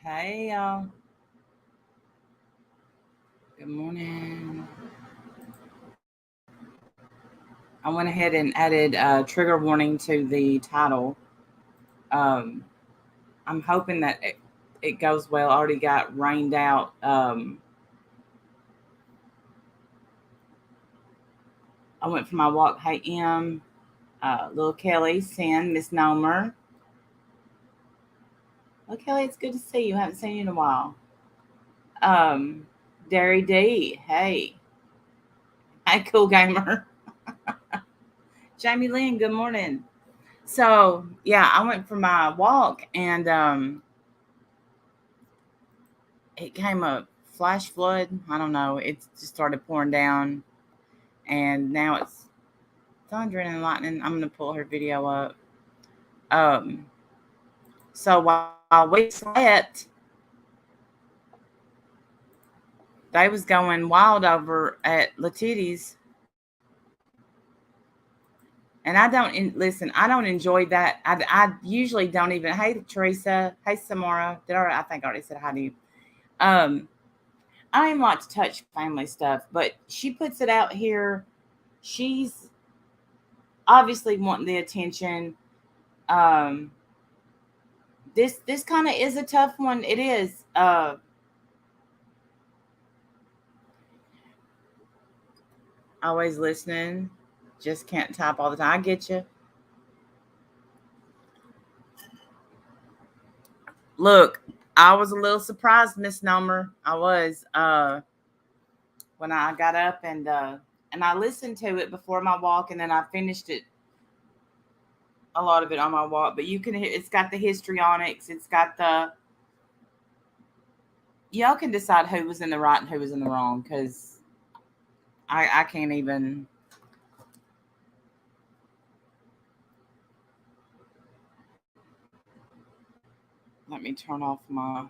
Hey, y'all. Good morning. I went ahead and added a trigger warning to the title. Um, I'm hoping that it goes well. I already got rained out. I went for my walk. Hey, little Kelly, Sin, Miss Nomer. Well, Kelly, it's good to see you. Haven't seen you in a while. Um, Derry D. Hey. Hi, cool gamer. Jamie Lynn, good morning. So yeah, I went for my walk and it came a flash flood. I don't know. It just started pouring down and now it's thundering and lightning. I'm gonna pull her video up. Um so while we slept, they was going wild over at Letiddy's. And I don't listen. I don't enjoy that. I usually don't even. Hey Teresa. Hey Samara. I think I already said hi to you. Um, I don't even like to touch family stuff, but she puts it out here. She's obviously wanting the attention. Um, this kind of is a tough one. It is. Always listening. Just can't type all the time. I get you. Look, I was a little surprised, Miss Nomer. I was when I got up and I listened to it before my walk, and then I finished it a lot of it on my walk. But you can hear it's got the histrionics. It's got the y'all can decide who was in the right and who was in the wrong because I can't even. Let me turn off my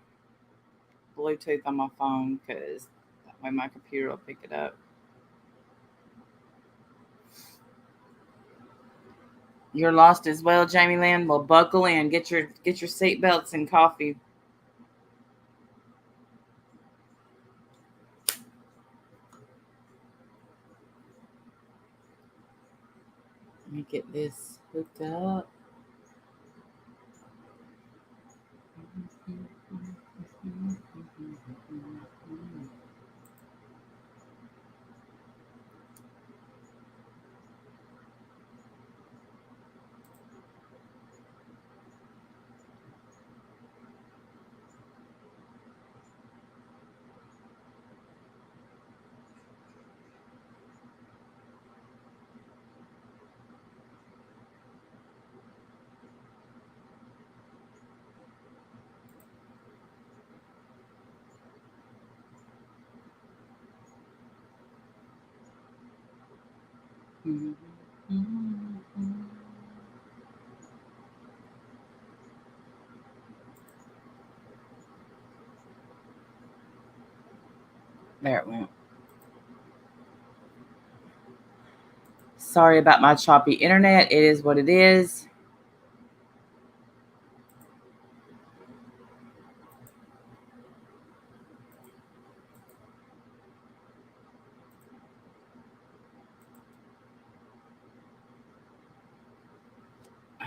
Bluetooth on my phone because that way my computer will pick it up. You're lost as well, Jamie Lynn. Well, buckle in, get your seatbelts and coffee. Let me get this hooked up. There it went. Sorry about my choppy internet. It is what it is.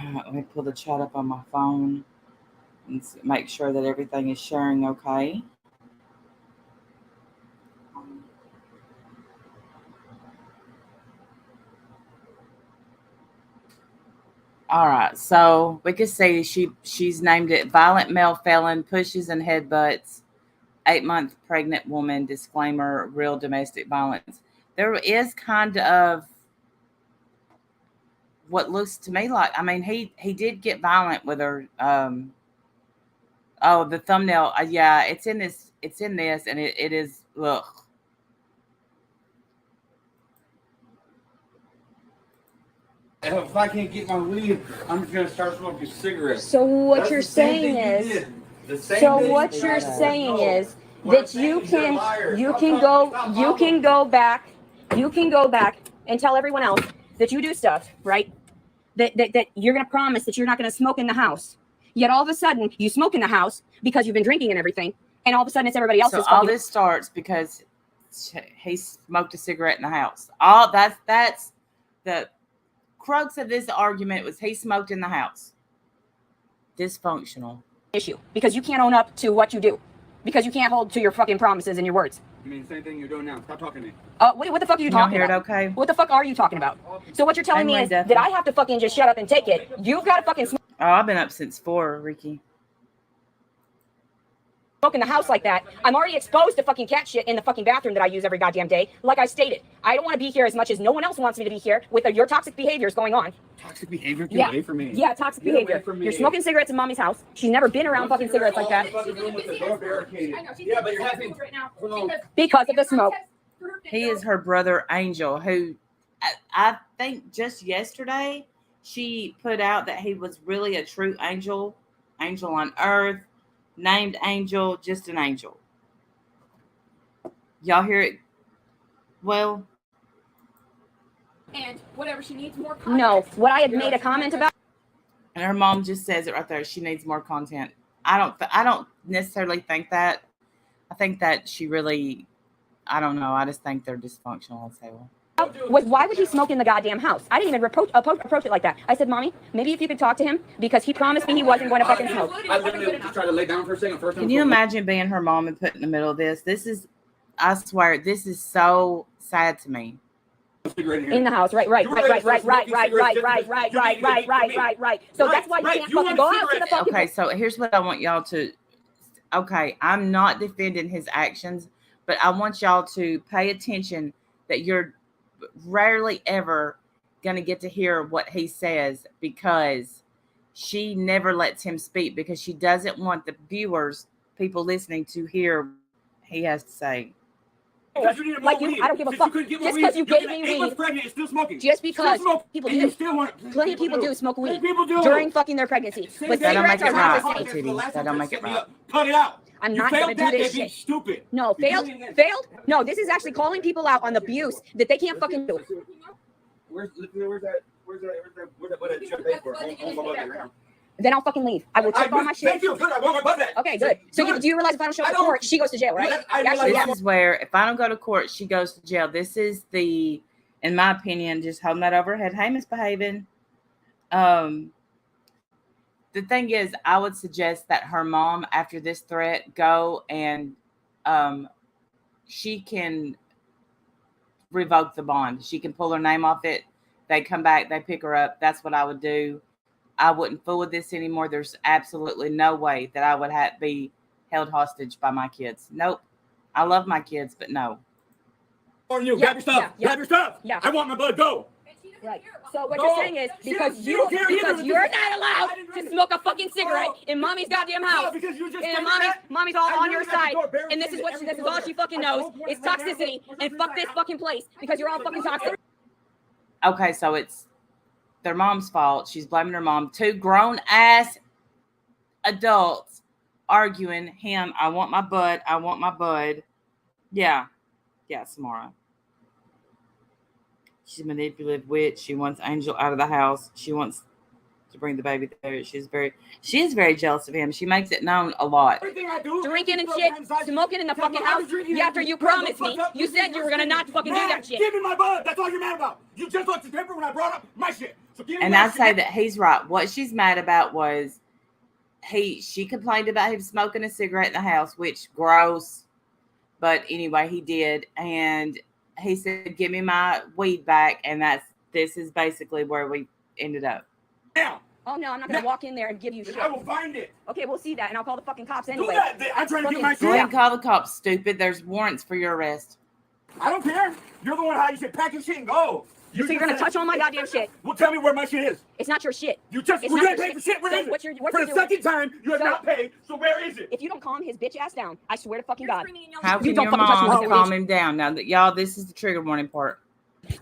Let me pull the chat up on my phone and make sure that everything is sharing okay. All right, so we can see she's named it violent male felon pushes and headbutts 8-month pregnant woman, disclaimer, real domestic violence. There is kind of what looks to me like, I mean, he did get violent with her. Oh, the thumbnail, yeah, it's in this, and it is, ugh. If I can't get my weed, I'm just gonna start smoking cigarettes. So what you're saying is, that you can go back and tell everyone else that you do stuff, right? That you're gonna promise that you're not gonna smoke in the house. Yet all of a sudden you smoke in the house because you've been drinking and everything, and all of a sudden it's everybody else's. So all this starts because he smoked a cigarette in the house. All that's the crux of this argument was he smoked in the house. Dysfunctional issue because you can't own up to what you do, because you can't hold to your fucking promises and your words. I mean, same thing you're doing now. Stop talking to me. What the fuck are you talking about? Okay. What the fuck are you talking about? So what you're telling me is that I have to fucking just shut up and take it. You've got to fucking smoke I've been up since 4, Ricky. in the house like that. I'm already exposed to fucking cat shit in the fucking bathroom that I use every goddamn day. Like I stated, I don't want to be here as much as no one else wants me to be here with your toxic behaviors going on. Toxic behavior? Get away from me. Yeah, toxic behavior. You're smoking cigarettes in mommy's house. She's never been around fucking cigarettes like that. Yeah, but you're having Because of the smoke. He is her brother Angel, who I think just yesterday she put out that he was really a true angel on earth, named Angel, just an angel. Y'all hear it? Well, and whatever she needs more content. No, what I had made a comment about. And her mom just says it right there. She needs more content. I don't necessarily think that. I think that she really, I don't know. I just think they're dysfunctional as hell. Was why would he smoke in the goddamn house? I didn't even approach it like that. I said, Mommy, maybe if you could talk to him because he promised me he wasn't going to fucking smoke. I literally just tried to lay down for a second. Can you imagine being her mom and put in the middle of this? This is, I swear, this is so sad to me. In the house, right. So that's why you can't fucking go out to the fucking. Okay, so here's what I want y'all to. Okay, I'm not defending his actions, but I want y'all to pay attention that you're rarely ever gonna get to hear what he says because she never lets him speak because she doesn't want the viewers, people listening, to hear what he has to say. Like you, I don't give a fuck. Just because you gave me weed, pregnant, still smoking. Just because people do. Plenty of people do smoke weed during fucking their pregnancy. But that don't make it right. Letiddy. That don't make it right. Cut it out. I'm not going to do this shit. Stupid. No, failed? No, this is actually calling people out on the abuse that they can't fucking do. Where's that? Then I'll fucking leave. I will check all my shit. Thank you. Good. I want my butt back. Okay, good. So do you realize if I don't show up to court, she goes to jail, right? This is where if I don't go to court, she goes to jail. This is the, in my opinion, just holding that over her head. Hey, misbehaving. The thing is, I would suggest that her mom, after this threat, go and she can revoke the bond. She can pull her name off it. They come back, they pick her up. That's what I would do. I wouldn't fool with this anymore. There's absolutely no way that I would be held hostage by my kids. Nope. I love my kids, but no. Or you grab your stuff. Grab your stuff. Yeah. I want my blood. Go. Right. So what you're saying is because you're not allowed to smoke a fucking cigarette in mommy's goddamn house. And mommy's all on your side. And this is all she fucking knows is toxicity. And fuck this fucking place because you're all fucking toxic. Okay, so it's their mom's fault. She's blaming her mom. 2 grown ass adults arguing him. I want my bud. I want my bud. Yeah, Samara. She's a manipulative witch. She wants Angel out of the house. She wants to bring the baby there. She is very jealous of him. She makes it known a lot. Drinking and shit, smoking in the fucking house. After you promised me, you said you were gonna not fucking do that shit. Give me my bud. That's all you're mad about. You just lost your temper when I brought up my shit. So give me and my I say that he's right. What she's mad about was she complained about him smoking a cigarette in the house, which gross. But anyway, he did, and he said, "Give me my weed back," and this is basically where we ended up. Now. Oh no, I'm not gonna walk in there and give you shit. I will find it. Okay, we'll see that, and I'll call the fucking cops anyway. Do that. I'm trying to get my shit. Go ahead and call the cops, stupid. There's warrants for your arrest. I don't care. You're the one how you said pack your shit and go. So you're gonna touch on my goddamn shit. Well, tell me where my shit is. It's not your shit. You just we didn't pay for shit. Where is it? For the second time, you have not paid. So where is it? If you don't calm his bitch ass down, I swear to fucking God. How can your mom calm him down? Now that y'all, this is the trigger warning part.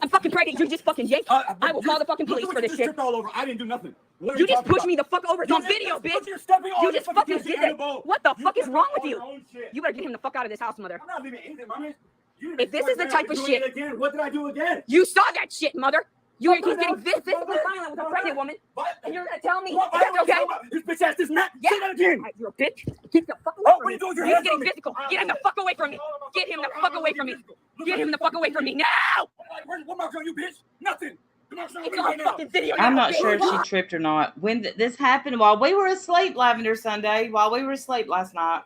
I'm fucking pregnant. You just fucking yanked. I will call the fucking police for this shit. All over. I didn't do nothing. You just pushed me the fuck over. It's on video, bitch. You just fucking did that. What the fuck is wrong with you? You better get him the fuck out of this house, mother. I'm not leaving anything, mommy. If this is the type of shit. What did I do again? You saw that shit, mother. You're getting physically violent with a pregnant woman, and you're gonna tell me that's okay? This bitch ass is not. Yeah. Say that again. You're a bitch. Get the fuck away Oh, from what are me. you doing with your He's hands getting on me? physical. Get him the fuck away from me. Get him the fuck away from me. Get him the fuck away from me now. What marks on you, bitch? Nothing. It's on fucking video now. I'm not sure if she tripped or not. When this happened, while we were asleep, Lavender Sunday, while we were asleep last night.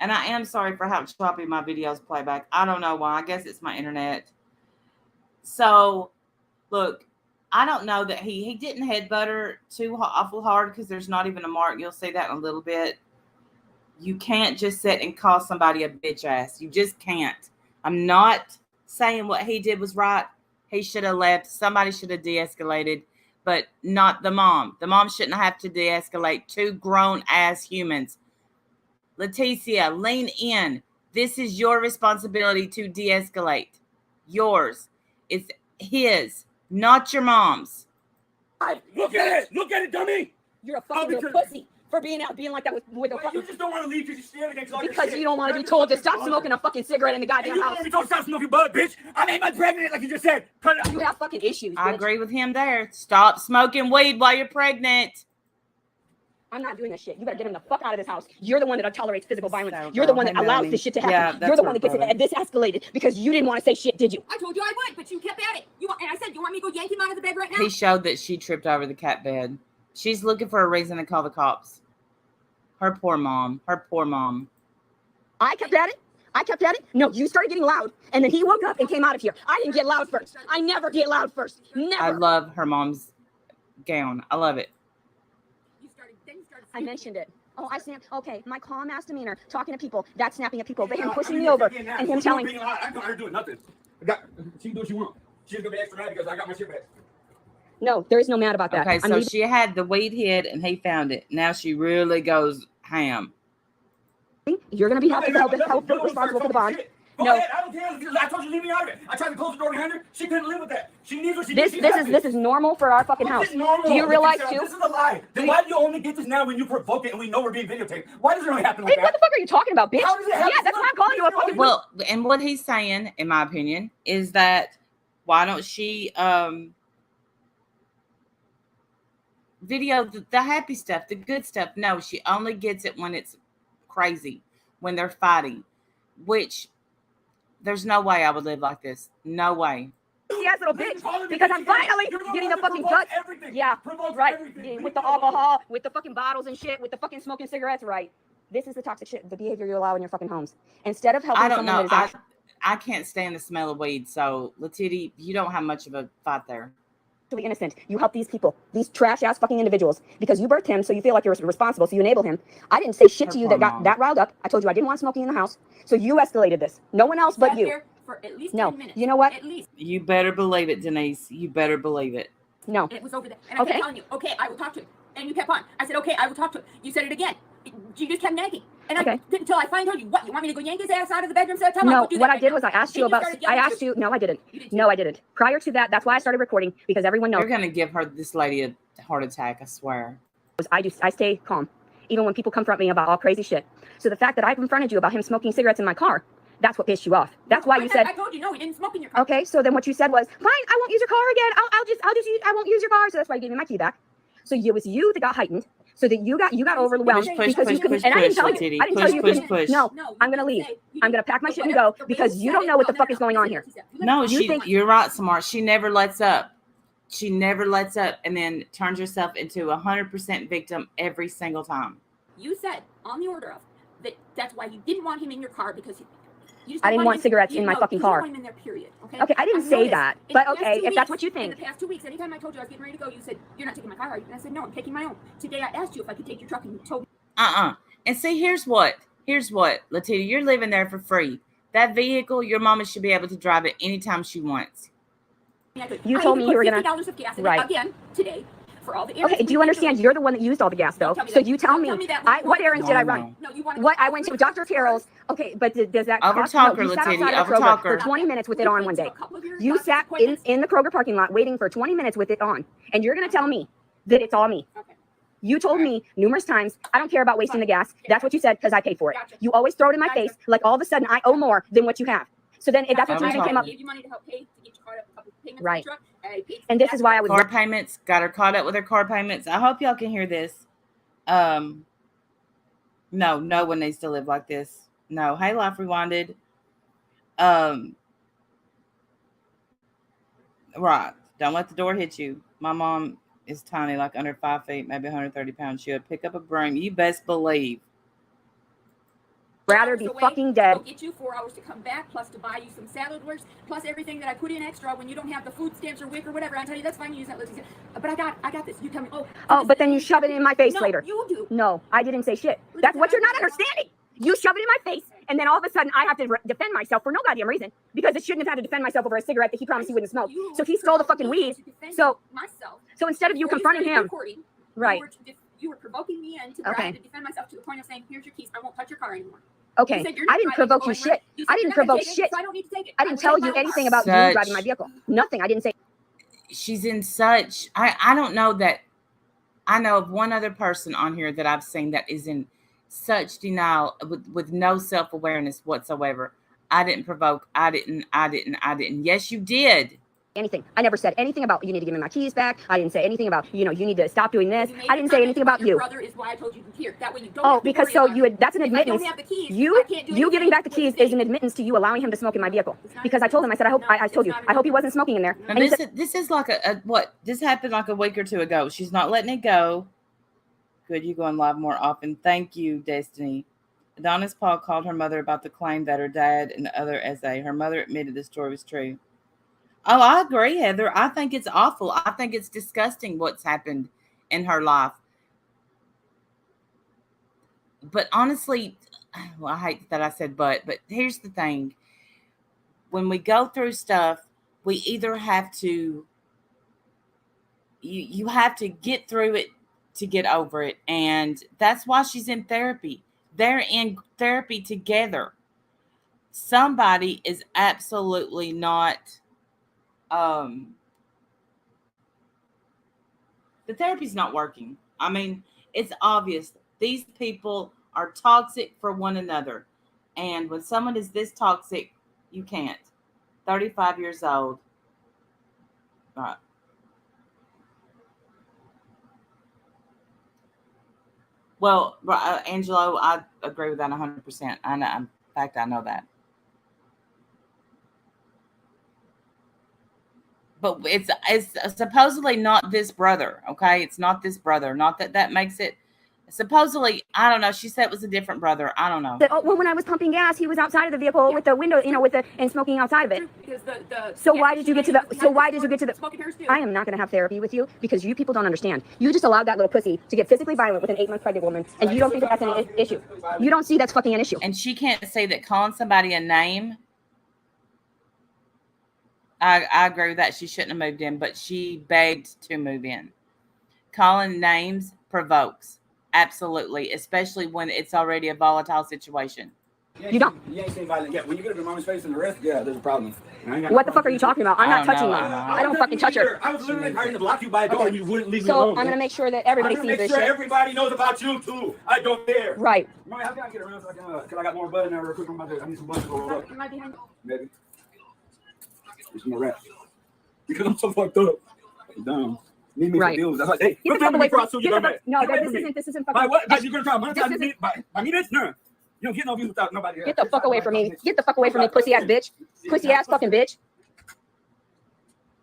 And I am sorry for how choppy my videos play back. I don't know why. I guess it's my internet. So, look, I don't know that he didn't headbutt her too awful hard because there's not even a mark. You'll see that in a little bit. You can't just sit and call somebody a bitch ass. You just can't. I'm not saying what he did was right. He should have left. Somebody should have de-escalated, but not the mom. The mom shouldn't have to de-escalate. Two grown-ass humans. Leticia, lean in. This is your responsibility to de-escalate. Yours. It's his, not your mom's. Look at it. Look at it, dummy. You're a fucking little pussy for being like that with a You fucking... just don't want to leave because you're scared against all your Because shit. you don't want to be told to stop smoking a fucking cigarette in the And goddamn you house. don't want to be told to stop smoking bud, bitch. I made my pregnant like you just said. Cut it out. You have fucking issues, I bitch. agree with him there. Stop smoking weed while you're pregnant. I'm not doing this shit. You better get him the fuck out of this house. You're the one that tolerates physical violence. So, You're the girl, one that hey, allows Melanie. this shit to happen. Yeah, that's You're the her one that gets brother. this escalated because you didn't want to say shit, did you? I told you I would, but you kept at it. And I said, you want me to go yank him out of the bed right now? He showed that she tripped over the cat bed. She's looking for a reason to call the cops. Her poor mom. Her poor mom. I kept at it. I kept at it. No, you started getting loud, and then he woke up and came out of here. I didn't get loud first. I never get loud first. Never. I love her mom's gown. I love it. Then you started I mentioned it. Oh, I snapped. Okay, my calm ass demeanor, talking to people, that's snapping at people, but him pushing me over and him telling. I'm not doing nothing. She can do what she wants. She's gonna be extra mad because I got my shit back. No, there is no mad about that. Okay, I'm so leaving- she had the weed hid and he found it. Now she really goes ham. You're gonna be held responsible for the bond. Go No. ahead, I don't care. I told you to leave me out of it. I tried to close the door behind her. She couldn't live with that. She needs what she needs. This is normal for our fucking house. Do you realize too? This is a lie. Then why do you only get this now when you provoke it and we know we're being videotaped? Why does it only happen like Hey, what the that? fuck are you talking about, bitch? How does it happen? Yeah, that's why I'm calling you a fucking. Well, and what he's saying, in my opinion, is that why don't she video the happy stuff, the good stuff? No, she only gets it when it's crazy, when they're fighting, which there's no way I would live like this. No way. Yes, little bitch. Because I'm finally getting the fucking guts. Yeah, right. With the alcohol, with the fucking bottles and shit, with the fucking smoking cigarettes, right. This is the toxic shit, the behavior you allow in your fucking homes. Instead of helping I don't someone know. that is actually... I can't stand the smell of weed. So, Letiddy, you don't have much of a fight there. innocent. You help these people, these trash ass fucking individuals, because you birthed him, so you feel like you're responsible, so you enable him. I didn't say shit to you that got that riled up. I told you I didn't want smoking in the house, so you escalated this. No one else but you. For at least No, 10 minutes. you know what? At least. You better believe it, Denise. You better believe it. No. And it was over there. And I kept telling you, okay, I will talk to him. And you kept on. I said, okay, I will talk to him. You said it again. You just kept nagging. And Okay. until I finally told you, what, you want me to go yank his ass out of the bedroom? So tell him No, I'll do that what I right did now. was I asked Then you about, started I yelling asked you, no, I didn't. You did No, I didn't. Prior to that, that's why I started recording, because everyone knows You're going to give this lady a heart attack, I swear. I stay calm, even when people confront me about all crazy shit. So the fact that I confronted you about him smoking cigarettes in my car, that's what pissed you off. That's why you said, I told you, no, he didn't smoke in your car. okay, so then what you said was, fine, I won't use your car again. I won't use your car. So that's why you gave me my key back. So it was you that got heightened, so that you got overwhelmed Push, because you push, couldn't. push, And I didn't tell push, you. Letiddy. I didn't Push, tell you. push, couldn't. push. No, No, I'm gonna leave. I'm gonna pack my shit and go because you don't know what the fuck is going on here. No, You think- you're right, Smart. She never lets up. She never lets up and then turns herself into 100% victim every single time. You said on the order of that. That's why you didn't want him in your car because you just I didn't want him, cigarettes in my fucking you didn't car. want him in there, period. Okay. Okay, I didn't I've say noticed that, in but the past okay, 2 if that's weeks- what you think. In the past 2 weeks, anytime I told you I was getting ready to go, you said you're not taking my car, are you? And I said no, I'm taking my own. Today I asked you if I could take your truck, and you told me. And see, here's what, Letiddy, you're living there for free. That vehicle, your mama should be able to drive it anytime she wants. You told me you were gonna- $50 of gas in Right. it again today for all the errands. Okay, do you understand? You're the one that used all the gas, though. Don't tell me So that. you tell Don't me. tell me that. What errands did I No, run? No, you want to. What I went to Dr. Carroll's. Okay, but does that cost? Overtalk her, You sat Letiddy, outside of overtalk Kroger her. for 20 minutes with it on one day. You sat in the Kroger parking lot waiting for 20 minutes with it on, and you're gonna tell me that it's all me. Okay. You told me numerous times, I don't care about wasting the gas. That's what you said because I paid for it. Gotcha. You always throw it in my Gotcha. face like all of a sudden I owe more than what you have. So then if that's what you even Overtalk came up. I gave you money to help pay to get your car up. in Right. the truck. Hey, Pete, And this is why I was Car payments, got her caught up with her car payments. I hope y'all can hear this. No one needs to live like this. No. Hey, Life Rewinded. Right. Don't let the door hit you. My mom is tiny, like under 5 feet, maybe 130 pounds. She would pick up a broom. You best believe. rather be fucking dead. Go get you 4 hours to come back, plus to buy you some salad works, plus everything that I put in extra when you don't have the food stamps or WIC or whatever. I tell you, that's fine. You use that little. But I got this. You tell me, But then you shove it in my face no, later. You do. No, I didn't say shit. That's what you're not understanding. You shove it in my face, and then all of a sudden I have to defend myself for no goddamn reason, because it shouldn't have had to defend myself over a cigarette that he promised he wouldn't smoke. So he stole the fucking weed. So instead of you confronting him, right? You were provoking me into where I had to defend myself to the point of saying, "Here's your keys. I won't touch your car anymore." Okay, I didn't provoke you shit. I didn't provoke shit. I don't need to take it. I didn't tell you anything about you driving my vehicle. Nothing. I didn't say. She's in such. I don't know that. I know of one other person on here that I've seen that is in such denial with no self-awareness whatsoever. I didn't provoke. I didn't. Yes, you did. Anything. I never said anything about you need to give me my keys back. I didn't say anything about, you need to stop doing this. I didn't say anything about you. Brother is why I told you here. That way you don't because so you that's an admittance. You giving back the keys is an admittance to you allowing him to smoke in my vehicle. Because I told him, I said, I told you, I hope he wasn't smoking in there. And this is like this happened like a week or two ago. She's not letting it go. Good, you go on live more often. Thank you, Destiny. Adonis Paul called her mother about the claim that her dad and the other SA. Her mother admitted the story was true. Oh, I agree, Heather. I think it's awful. I think it's disgusting what's happened in her life. But honestly, well, I hate that I said but here's the thing. When we go through stuff, we either have to, you have to get through it to get over it. And that's why she's in therapy. They're in therapy together. Somebody is absolutely not... the therapy's not working. I mean, it's obvious. These people are toxic for one another. And when someone is this toxic, you can't. 35 years old. Right. Well, Angelo, I agree with that 100%. I know. In fact, I know that. But it's supposedly not this brother, okay? It's not this brother. Not that makes it. Supposedly, I don't know. She said it was a different brother. I don't know. Well, when I was pumping gas, he was outside of the vehicle with the window, and smoking outside of it. Because so why did you get to the? I am not going to have therapy with you because you people don't understand. You just allowed that little pussy to get physically violent with an 8-month pregnant woman, and you don't think that's an issue. You don't see that's fucking an issue. And she can't say that calling somebody a name. I agree with that. She shouldn't have moved in, but she begged to move in. Calling names provokes. Absolutely. Especially when it's already a volatile situation. You don't. You ain't seen violent yet. When you get up to mom's face and the rest, yeah, there's a problem. What the fuck are you talking about? I'm not touching her. I don't fucking touch her. I was literally trying to block you by a door and you wouldn't leave me alone. So I'm going to make sure that everybody sees this shit. Everybody knows about you too. I don't care. Right. Mommy, how can I get around so I can, because I got more butter now real quick. I need some butter to roll up. Am I behind you? Maybe. It's more rap. Because I'm so fucked up. I'm down. Need me for bills. That's like, hey, get the fuck away from me. No, this isn't fucking. By what? You're going to try monetize me? By me, bitch? No. You don't get no views without nobody. Get the fuck away from me. Get the fuck away from me, pussy ass bitch. Pussy ass fucking bitch.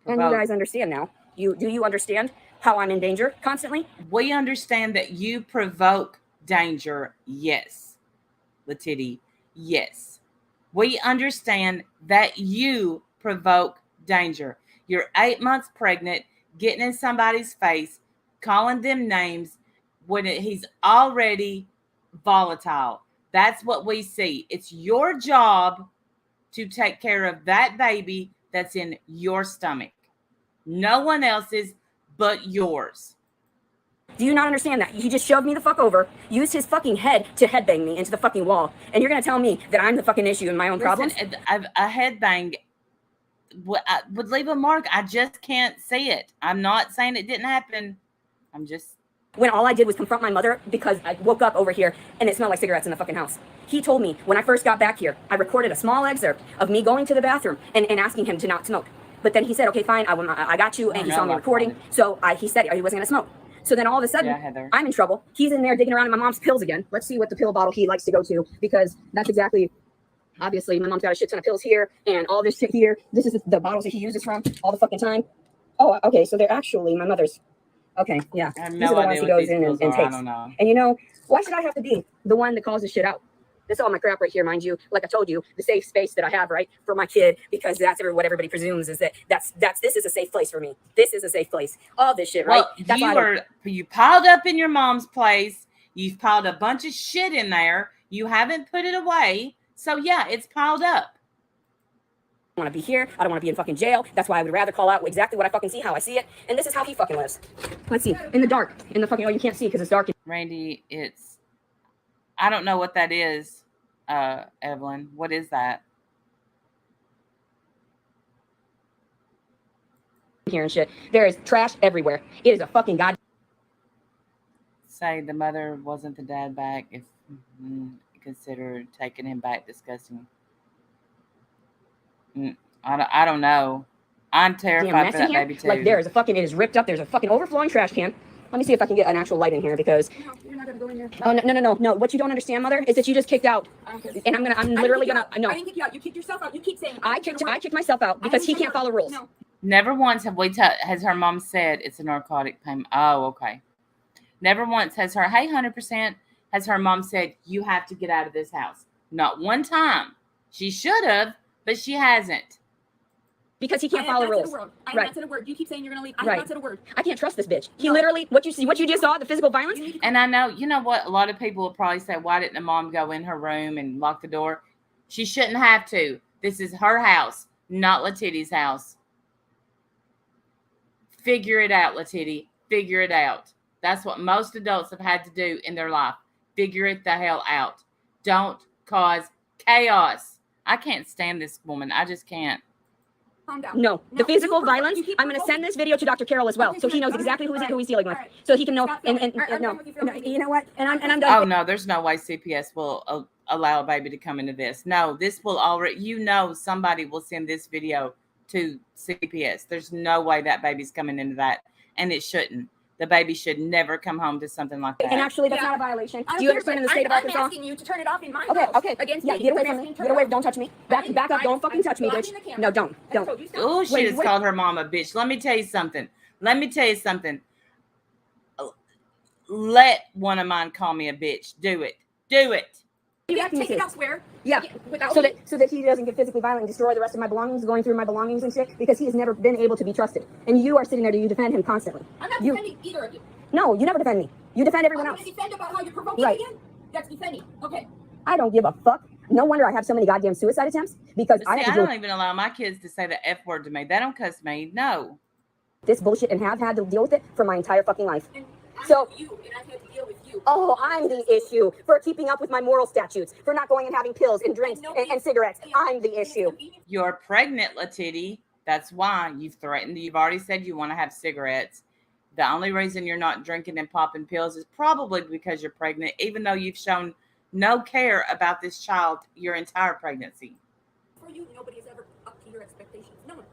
And you guys understand now. Do you understand how I'm in danger constantly? We understand that you provoke danger. Yes. Letiddy. Yes. We understand that you provoke danger. You're 8 months pregnant, getting in somebody's face, calling them names when he's already volatile. That's what we see. It's your job to take care of that baby that's in your stomach. No one else's but yours. Do you not understand that? He just shoved me the fuck over, used his fucking head to headbang me into the fucking wall, and you're going to tell me that I'm the fucking issue in my own problems? A headbang would leave a mark. I just can't see it. I'm not saying it didn't happen. I'm just... When all I did was confront my mother because I woke up over here and it smelled like cigarettes in the fucking house. He told me when I first got back here, I recorded a small excerpt of me going to the bathroom and asking him to not smoke. But then he said, okay, fine, I got you, and he saw me recording. So he said he wasn't gonna smoke. So then all of a sudden, I'm in trouble. He's in there digging around in my mom's pills again. Let's see what the pill bottle he likes to go to, because that's exactly, obviously, my mom's got a shit ton of pills here and all this shit here. This is the bottles that he uses from all the fucking time. Oh, okay, so they're actually my mother's. Okay, yeah. I have These no are the ones idea he what goes these in pills and are. I takes. don't know. And you know, why should I have to be the one that calls this shit out? This is all my crap right here, mind you. Like I told you, the safe space that I have, right, for my kid, because that's what everybody presumes is that this is a safe place for me. This is a safe place. All this shit, right? Well, you piled up in your mom's place. You've piled a bunch of shit in there. You haven't put it away. So yeah, it's piled up. I want to be here. I don't want to be in fucking jail. That's why I would rather call out exactly what I fucking see, how I see it. And this is how he fucking lives. Let's see. In the dark. In the fucking, oh, you can't see because it's dark. Randy, I don't know what that is, Evelyn. What is that? Here and shit. There is trash everywhere. It is a fucking god. Say the mother wasn't the dad back if consider taking him back. Disgusting. I don't know. I'm terrified for that baby too. Like there is a fucking, it is ripped up. There's a fucking overflowing trash can. Let me see if I can get an actual light in here because. No, you're not gonna go in there. Oh no. What you don't understand, mother, is that you just kicked out, and I'm literally gonna. No. I didn't kick you out. You kicked yourself out. You keep saying. I kicked myself out because he can't follow rules. No. Never once have has her mom said it's a narcotic payment. Oh, okay. Never once has her, hey, 100%, has her mom said, you have to get out of this house. Not one time. She should have, but she hasn't. Because he can't follow rules. I have not said a word. You keep saying you're going to leave. I have not said a word. I can't trust this bitch. He literally, what you just saw, the physical violence. And I know, you know what? A lot of people will probably say, why didn't the mom go in her room and lock the door? She shouldn't have to. This is her house, not Letiddy's house. Figure it out, Letiddy. Figure it out. That's what most adults have had to do in their life. Figure it the hell out. Don't cause chaos. I can't stand this woman. I just can't. Calm down. No, the physical violence. I'm going to send this video to Dr. Carroll as well, so he knows exactly who he's dealing with, so he can know. And no, you know what? And I'm done. Oh no, there's no way CPS will allow a baby to come into this. No, this will already. Somebody will send this video to CPS. There's no way that baby's coming into that, and it shouldn't. The baby should never come home to something like that. And actually, that's not a violation. Do you understand in the state of Arkansas? I'm asking you to turn it off in my house. Okay. Against yeah, me. get away from me. Get away. Don't touch me. Back up. Don't fucking touch me, bitch. No, don't. Oh, she just called her mom a bitch. Let me tell you something. Let one of mine call me a bitch. Do it. You have to take it elsewhere. Yeah. So that he doesn't get physically violent and destroy the rest of my belongings, going through my belongings and shit, because he has never been able to be trusted. And you are sitting there to defend him constantly. I'm not defending either of you. No, you never defend me. You defend everyone else. I'm going to defend about how you're provoking again? That's defending. Okay. I don't give a fuck. No wonder I have so many goddamn suicide attempts, because I don't even allow my kids to say the F word to me. They don't cuss me. No. This bullshit and have had to deal with it for my entire fucking life. And so you, and I've had to deal with you. Oh, I'm the issue for keeping up with my moral statutes, for not going and having pills and drinks and cigarettes. I'm the issue. You're pregnant, Letiddy. That's why you've threatened. You've already said you want to have cigarettes. The only reason you're not drinking and popping pills is probably because you're pregnant, even though you've shown no care about this child your entire pregnancy. For you, nobody's ever up to your expectations. No one.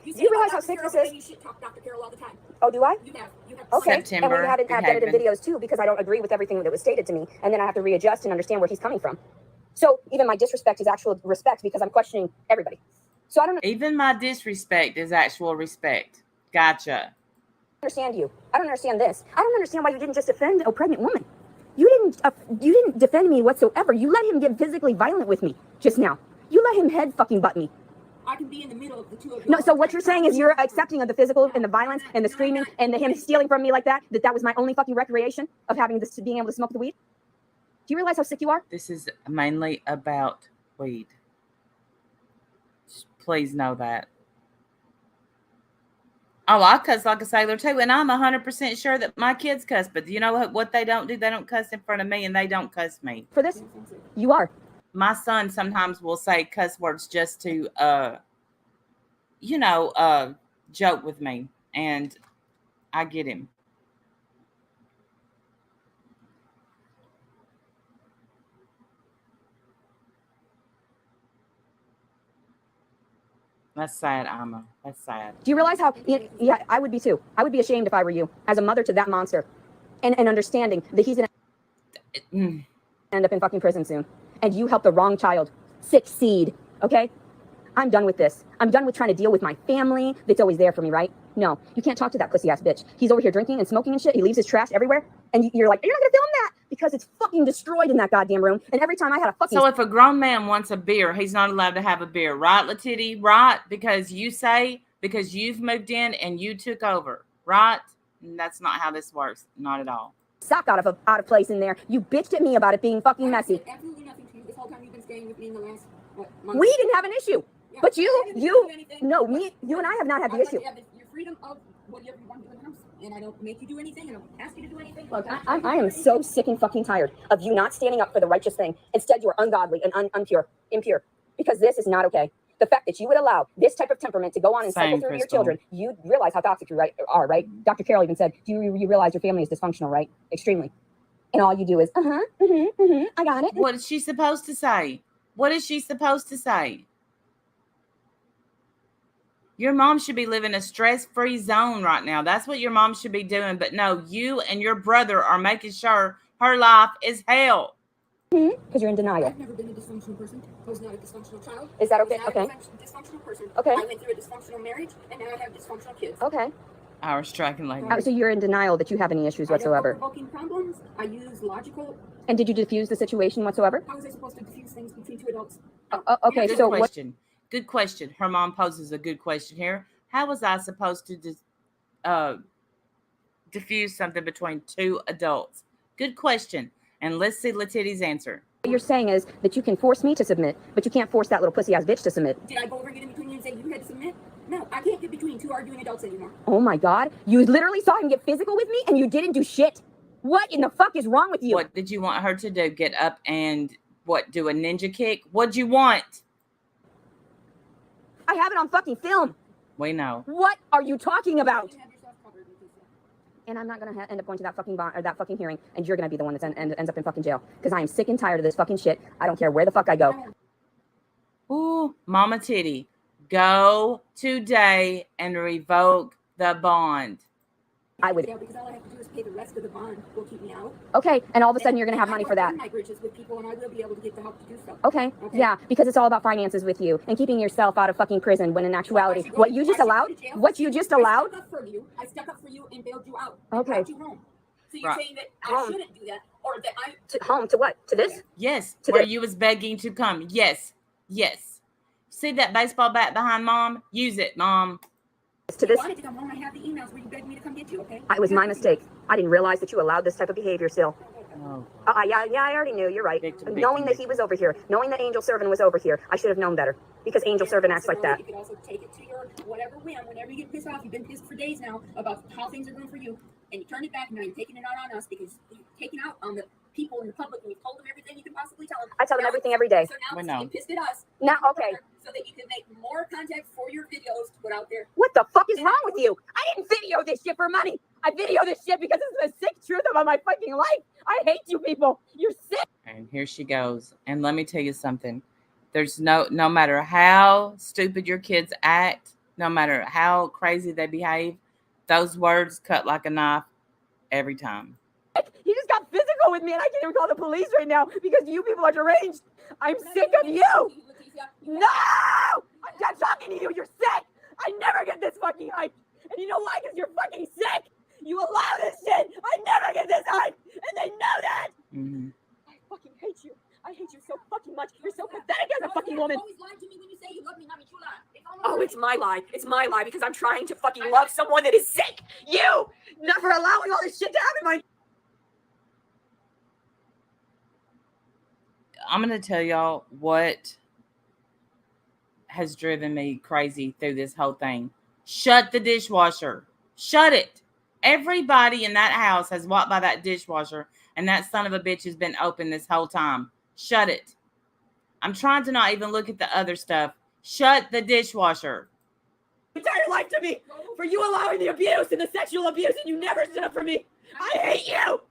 Do you realize how sick this is? You shit talk Dr. Carroll all the time. Oh, do I? You have. Okay. September, and we had edited videos too, because I don't agree with everything that was stated to me, and then I have to readjust and understand where he's coming from. So even my disrespect is actual respect, because I'm questioning everybody. So I don't know. Even my disrespect is actual respect. Gotcha. Understand you. I don't understand this. I don't understand why you didn't just defend a pregnant woman. You didn't defend me whatsoever. You let him get physically violent with me just now. You let him head fucking butt me. I can be in the middle of the two of you. No, so what you're saying is you're accepting of the physical and the violence and the screaming and him stealing from me like that was my only fucking recreation of having this, being able to smoke the weed? Do you realize how sick you are? This is mainly about weed. Please know that. Oh, I cuss like a sailor too, and I'm 100% sure that my kids cuss, but you know what they don't do? They don't cuss in front of me, and they don't cuss me. For this, you are. My son sometimes will say cuss words just to, joke with me, and I get him. That's sad, Alma. That's sad. Do you realize how? Yeah, I would be too. I would be ashamed if I were you, as a mother to that monster, and understanding that he's gonna end up in fucking prison soon, and you helped the wrong child succeed. Okay, I'm done with this. I'm done with trying to deal with my family that's always there for me, right? No, you can't talk to that pussy ass bitch. He's over here drinking and smoking and shit. He leaves his trash everywhere, and you're like, you're not gonna film that because it's fucking destroyed in that goddamn room. And every time I had a fucking. So if a grown man wants a beer, he's not allowed to have a beer, right, Letiddy? Right? Because you've moved in and you took over, right? And that's not how this works. Not at all. Sock out of place in there. You bitched at me about it being fucking messy. Absolutely nothing to you this whole time you've been staying with me in the last month. We didn't have an issue, Yeah, but you and I have not had the I'd like issue. to have your freedom of whatever you want to do in the house, and I don't make you do anything. I don't ask you to do anything. Look, I am so sick and fucking tired of you not standing up for the righteous thing. Instead, you are ungodly and impure, because this is not okay. The fact that you would allow this type of temperament to go on and cycle through your children, you realize how toxic you are, right? Dr. Carroll even said, do you realize your family is dysfunctional, right? Extremely. And all you do is, I got it. What is she supposed to say? What is she supposed to say? Your mom should be living a stress-free zone right now. That's what your mom should be doing. But no, you and your brother are making sure her life is hell. Because you're in denial. I've never been a dysfunctional person. I was not a dysfunctional child. Is that okay? I was Okay. not a dysfunctional person. Okay. I went through a dysfunctional marriage, and now I have dysfunctional kids. Okay. Our striking lady. So you're in denial that you have any issues I don't whatsoever. provoking problems. I use logical. And did you diffuse the situation whatsoever? How was I supposed to diffuse things between two adults? Okay, Good so what? question. Good question. Her mom poses a good question here. How was I supposed to diffuse something between two adults? Good question. And let's see Letiddy's answer. What you're saying is that you can force me to submit, but you can't force that little pussy ass bitch to submit. Did I go over and get in between you and say you had to submit? No, I can't get between two arguing adults anymore. Oh my God. You literally saw him get physical with me and you didn't do shit. What in the fuck is wrong with you? What did you want her to do? Get up and do a ninja kick? What'd you want? I have it on fucking film. We know. What are you talking about? You have yourself covered with this. And I'm not gonna end up going to that fucking bond or that fucking hearing, and you're gonna be the one that ends up in fucking jail because I am sick and tired of this fucking shit. I don't care where the fuck I go. Ooh, Mama Titty, go today and revoke the bond. I would. Yeah, because all I have to do is pay the rest of the bond. Will keep me out. Okay, and all of a sudden you're gonna have money for that. My bridges with people, and I will be able to get the help to do so. Okay, yeah, because it's all about finances with you and keeping yourself out of fucking prison when in actuality, what you just allowed, I stuck up for you and bailed you out. Okay. Brought you home. So you're Right. saying that I Home. shouldn't do that, or that I home to what? To this? Yes, To where the- you was begging to come. Yes, yes. See that baseball bat behind Mom? Use it, Mom. To this? wanted to come home. I have the emails where you begged me to come get you. Okay. It was my mistake. I didn't realize that you allowed this type of behavior still. Oh, Yeah, I already knew. You're right. Victim, Knowing that he was over here, knowing that Angel Servant was over here, I should have known better. Because Angel Servant acts like that. You could also take it to your whatever whim. Whenever you get pissed off, you've been pissed for days now about how things are going for you, and you turn it back, and now you're taking it out on us because you're taking out on the people in the public, and you've told them everything you can possibly tell them. I tell them everything every day. So now We it's know. getting pissed at us. Now, okay. So that you can make more content for your videos to put out there. What the fuck is wrong with you? I didn't video this shit for money. I video this shit because it's the sick truth about my fucking life. I hate you people. You're sick. and here she goes. And let me tell you something. There's no matter how stupid your kids act, no matter how crazy they behave, those words cut like a knife every time. He just got physical with me and I can't even call the police right now because you people are deranged. I'm sick of you. No! I'm done talking to you. You're sick. I never get this fucking hype. And you know why? Because you're fucking sick. You allow this shit. I never get this hype. And they know that. Mm-hmm. I fucking hate you. I hate you so fucking much. You're so pathetic as a fucking woman. You always lie to me when you say you love me, Mommy Chula. Oh, it's my lie. It's my lie because I'm trying to fucking love someone that is sick. You! Not for allowing all this shit to happen. I'm going to tell y'all what has driven me crazy through this whole thing. Shut the dishwasher. Shut it. Everybody in that house has walked by that dishwasher, and that son of a bitch has been open this whole time. Shut it. I'm trying to not even look at the other stuff. Shut the dishwasher. Entire life to me for you allowing the abuse and the sexual abuse, and you never stood up for me. I hate you.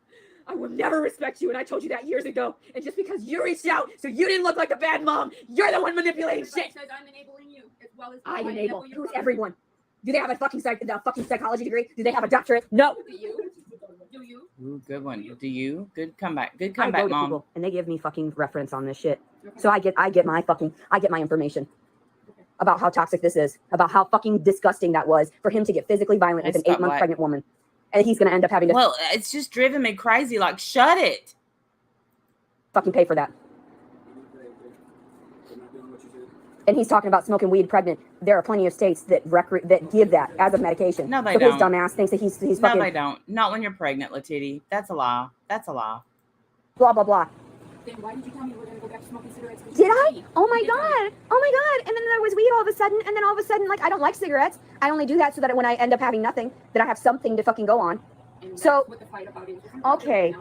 I will never respect you, and I told you that years ago. And just because you reached out so you didn't look like a bad mom, you're the one manipulating shit. Says I'm enabling you. It's well as I my enable. example, Who's everyone? Do they have a fucking psychology degree? Do they have a doctorate? No. Do you? Do you? Ooh, good one. Do you? Good comeback. Good I go comeback, to Mom. people and they give me fucking reference on this shit. So I get my information about how toxic this is, about how fucking disgusting that was for him to get physically violent with an Stop 8-month black. pregnant woman. And he's gonna end up having to Well, it's just driven me crazy. Like, shut it. fucking pay for that. And he's talking about smoking weed pregnant. There are plenty of states that give that as a medication. No, they so don't. his dumbass thinks that he's No, fucking they don't. Not when you're pregnant, Letiddy. That's a lie. That's a lie. blah blah blah. Then why did you tell me we're gonna go back to smoking cigarettes? Did I? Oh my god! Oh my god! And then there was weed all of a sudden, and then all of a sudden, like, I don't like cigarettes. I only do that so that when I end up having nothing, that I have something to fucking go on. So, okay.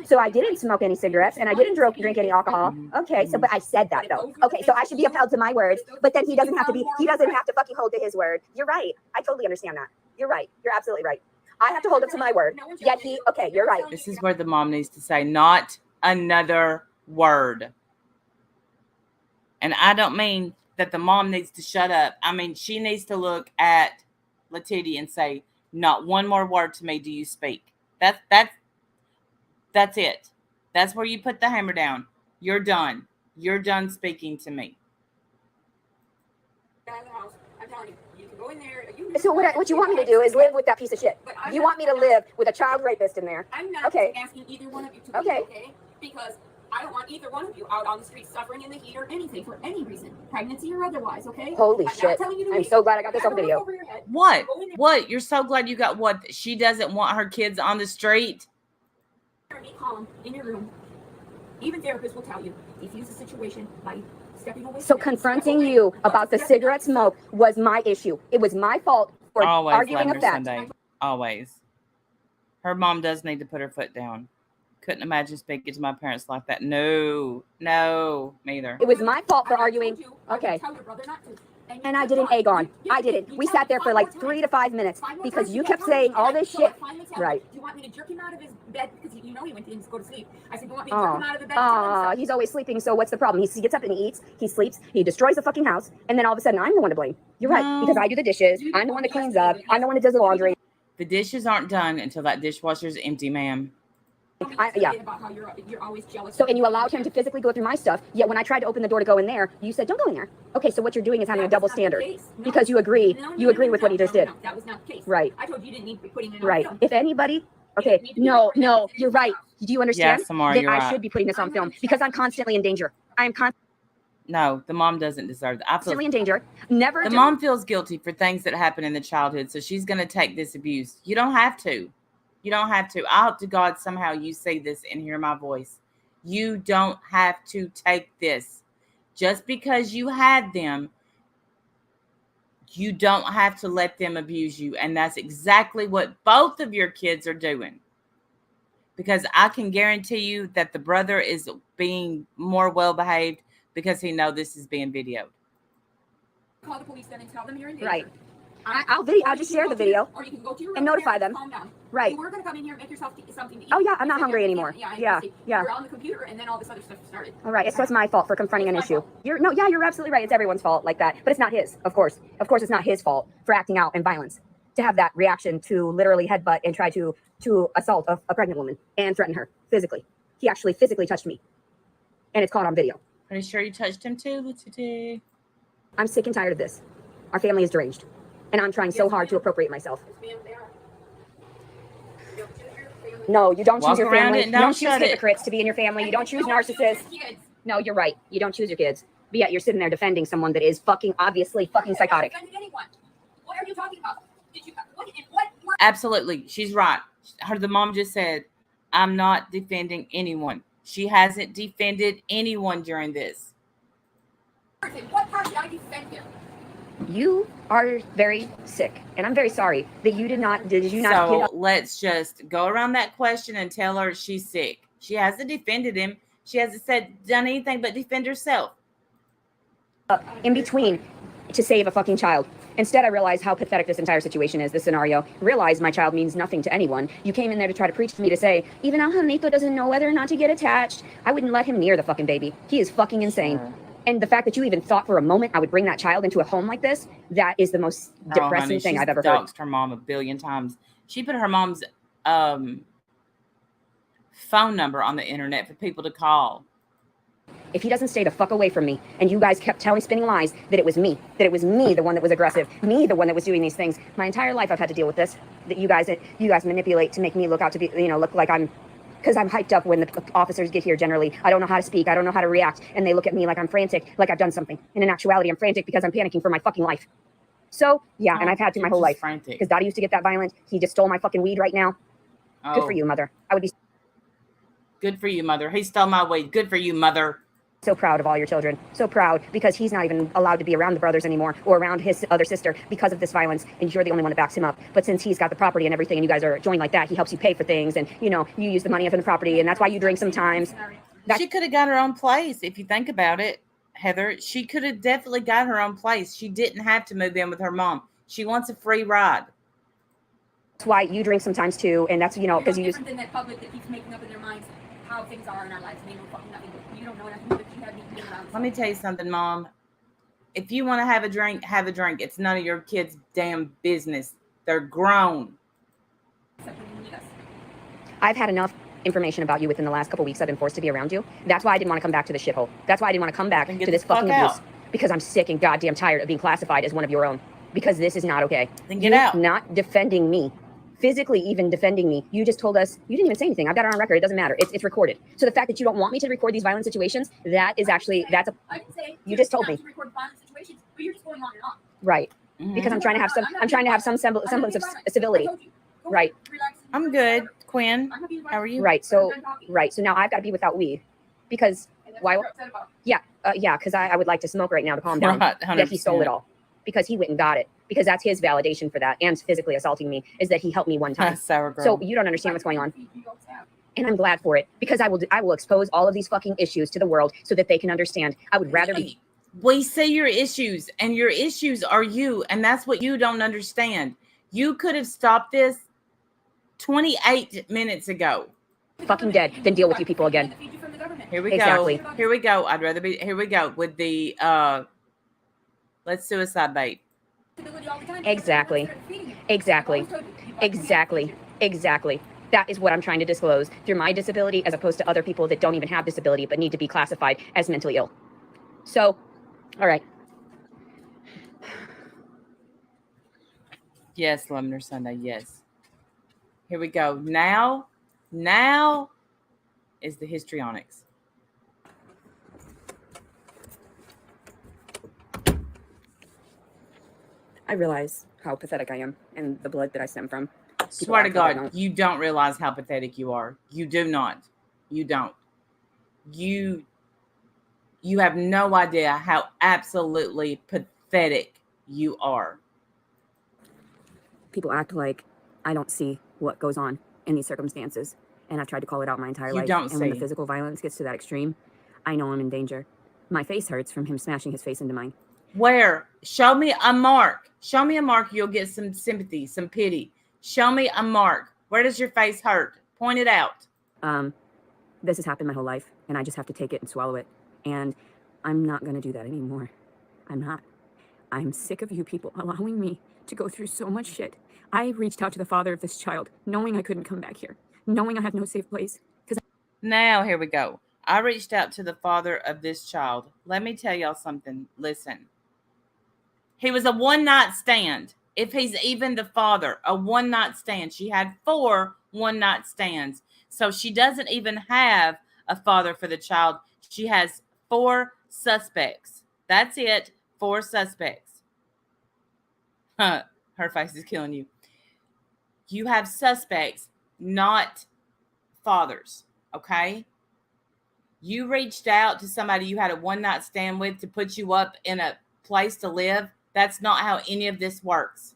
So I didn't smoke any cigarettes, and I didn't drink any alcohol. Okay, so but I said that though. Okay, so I should be upheld to my words, but then he doesn't have to fucking hold to his word. You're right. I totally understand that. You're right. You're absolutely right. I have to hold up to my word. Yet okay, you're right. This is where the mom needs to say, not another word. And I don't mean that the mom needs to shut up. I mean, she needs to look at Letiddy and say, not one more word to me do you speak. That's it. That's where you put the hammer down. You're done. You're done speaking to me. So what you want me to do is live with that piece of shit. You want me to live with a child rapist in there. I'm not asking either one of you to be okay, because I don't want either one of you out on the streets suffering in the heat or anything for any reason, pregnancy or otherwise, okay? Holy shit. I'm so glad I got this on video. What? What? You're so glad you got what? She doesn't want her kids on the street? Be calm in your room. Even therapists will tell you, defuse the situation by stepping away. So confronting you about the cigarette smoke was my issue. It was my fault for arguing a fact. Sunday. Always. Her mom does need to put her foot down. Couldn't imagine speaking to my parents like that. No, neither. It was my fault for arguing. Okay. And I didn't egg on. I didn't. We sat there for like 3 to 5 minutes because you kept saying all this shit. Right. Do you want me to jerk him out of his bed? Because you know he went in to go to sleep. I said, do you want me to jerk him out of the bed? He's always sleeping, so what's the problem? He gets up and he eats, he sleeps, he destroys the fucking house, and then all of a sudden I'm the one to blame. You're right, because I do the dishes, I'm the one that cleans up, I'm the one that does the laundry. The dishes aren't done until that dishwasher's empty, ma'am. Yeah. About how you're always jealous. So, and you allowed him to physically go through my stuff, yet when I tried to open the door to go in there, you said, don't go in there. Okay, so what you're doing is having a double standard. Because you agree with what he just did. That was not the case. Right. I told you didn't need to be putting it on Right. film. If anybody, okay, no, you're right. Do you understand? Yeah, Samara, that you're I right. should be putting this on film because I'm constantly in danger. I am No, the mom doesn't deserve that. constantly in danger. Never. The mom feels guilty for things that happen in the childhood, so she's going to take this abuse. You don't have to. You don't have to. I hope to God somehow you see this and hear my voice. You don't have to take this. Just because you had them, you don't have to let them abuse you. And that's exactly what both of your kids are doing. Because I can guarantee you that the brother is being more well-behaved because he knows this is being videoed. Call the police then and tell them you're in danger. Right. I'll just share the video or you can go to your and notify them. Calm down. Right. You were going to come in here and make yourself something to eat. Oh, yeah, I'm not hungry anymore. Yeah. You're on the computer and then all this other stuff started. All right, so it's my fault for confronting an issue. You're absolutely right. It's everyone's fault like that, but it's not his, of course. Of course, it's not his fault for acting out in violence, to have that reaction to literally headbutt and try to assault a pregnant woman and threaten her physically. He actually physically touched me, and it's caught on video. Pretty sure you touched him too, Letiddy. I'm sick and tired of this. Our family is deranged, and I'm trying so hard to appropriate myself. No, you don't choose your family. You don't choose hypocrites to be in your family. You don't choose narcissists. No, you're right. You don't choose your kids. But yet you're sitting there defending someone that is obviously fucking psychotic. What are you talking about? Absolutely. She's right. The mom just said, I'm not defending anyone. She hasn't defended anyone during this. What part did I defend him? You are very sick, and I'm very sorry that you did not. Did you not? So let's just go around that question and tell her she's sick. She hasn't defended him. She hasn't done anything but defend herself. In between to save a fucking child. Instead, I realized how pathetic this entire situation is, this scenario. Realized my child means nothing to anyone. You came in there to try to preach to me to say, even Angelito doesn't know whether or not to get attached. I wouldn't let him near the fucking baby. He is fucking insane. And the fact that you even thought for a moment I would bring that child into a home like this, that is the most depressing thing I've ever heard. She's doxed her mom 1 billion times. She put her mom's phone number on the internet for people to call. If he doesn't stay the fuck away from me, and you guys kept spinning lies that it was me, the one that was aggressive, me, the one that was doing these things. My entire life I've had to deal with this, that you guys manipulate to make me look out to be, look like because I'm hyped up when the officers get here generally. I don't know how to speak, I don't know how to react, and they look at me like I'm frantic, like I've done something. And in actuality, I'm frantic because I'm panicking for my fucking life. So, yeah, and I've had to my whole life. Because Daddy used to get that violent. He just stole my fucking weed right now. Oh. Good for you, mother. I would be... Good for you, mother. He stole my weed. Good for you, mother. So proud of all your children. So proud because he's not even allowed to be around the brothers anymore or around his other sister because of this violence. And you're the only one that backs him up. But since he's got the property and everything and you guys are joined like that, he helps you pay for things. And, you use the money from the property. And that's why you drink sometimes. She could have got her own place if you think about it, Heather. She could have definitely got her own place. She didn't have to move in with her mom. She wants a free ride. That's why you drink sometimes too. And that's, because you different than that public that keeps making up in their minds how things are in our lives. They know fucking nothing. You don't know nothing. Let me tell you something, Mom. If you want to have a drink, have a drink. It's none of your kids' damn business. They're grown. I've had enough information about you within the last couple weeks. I've been forced to be around you. That's why I didn't want to come back to the shithole. That's why I didn't want to come back to this fucking abuse. Because I'm sick and goddamn tired of being classified as one of your own. Because this is not okay. Then get out. Not defending me. Physically even defending me. You just told us, you didn't even say anything. I've got it on record. It doesn't matter. It's recorded. So the fact that you don't want me to record these violent situations, I can say you just told me. To record violent situations, but you're just going on and on. Right. Mm-hmm. Because I'm trying to have some semblance of civility. Right. I'm good, Quinn. How are you? Right. So now I've got to be without weed. Because why? Yeah. Because I would like to smoke right now to calm down. That he stole it all. Because he went and got it. Because that's his validation for that, and physically assaulting me, is that he helped me one time. So you don't understand what's going on. And I'm glad for it, because I will expose all of these fucking issues to the world so that they can understand. I would rather be... We see your issues, and your issues are you, and that's what you don't understand. You could have stopped this 28 minutes ago. Fucking dead, then deal with you people again. Here we go. Here we go. I'd rather be... Here we go with the... let's suicide bait. Exactly. That is what I'm trying to disclose through my disability, as opposed to other people that don't even have disability but need to be classified as mentally ill. So, all right. Yes, Lavender Sunday, yes. Here we go. Now is the histrionics. I realize how pathetic I am and the blood that I stem from. Swear to God, you don't realize how pathetic you are. You do not. You don't. You have no idea how absolutely pathetic you are. People act like I don't see what goes on in these circumstances. And I've tried to call it out my entire life. Don't and when the physical violence gets to that extreme, I know I'm in danger. My face hurts from him smashing his face into mine. Where? Show me a mark. Show me a mark. You'll get some sympathy, some pity. Show me a mark. Where does your face hurt? Point it out. This has happened my whole life, and I just have to take it and swallow it. And I'm not going to do that anymore. I'm not. I'm sick of you people allowing me to go through so much shit. I reached out to the father of this child, knowing I couldn't come back here, knowing I had no safe place. Now, here we go. I reached out to the father of this child. Let me tell y'all something. Listen. He was a one-night stand. If he's even the father, a one-night stand. She had 4 one-night stands. So she doesn't even have a father for the child. She has 4 suspects. That's it. 4 suspects. Her face is killing you. You have suspects, not fathers. Okay? You reached out to somebody you had a one-night stand with to put you up in a place to live. That's not how any of this works.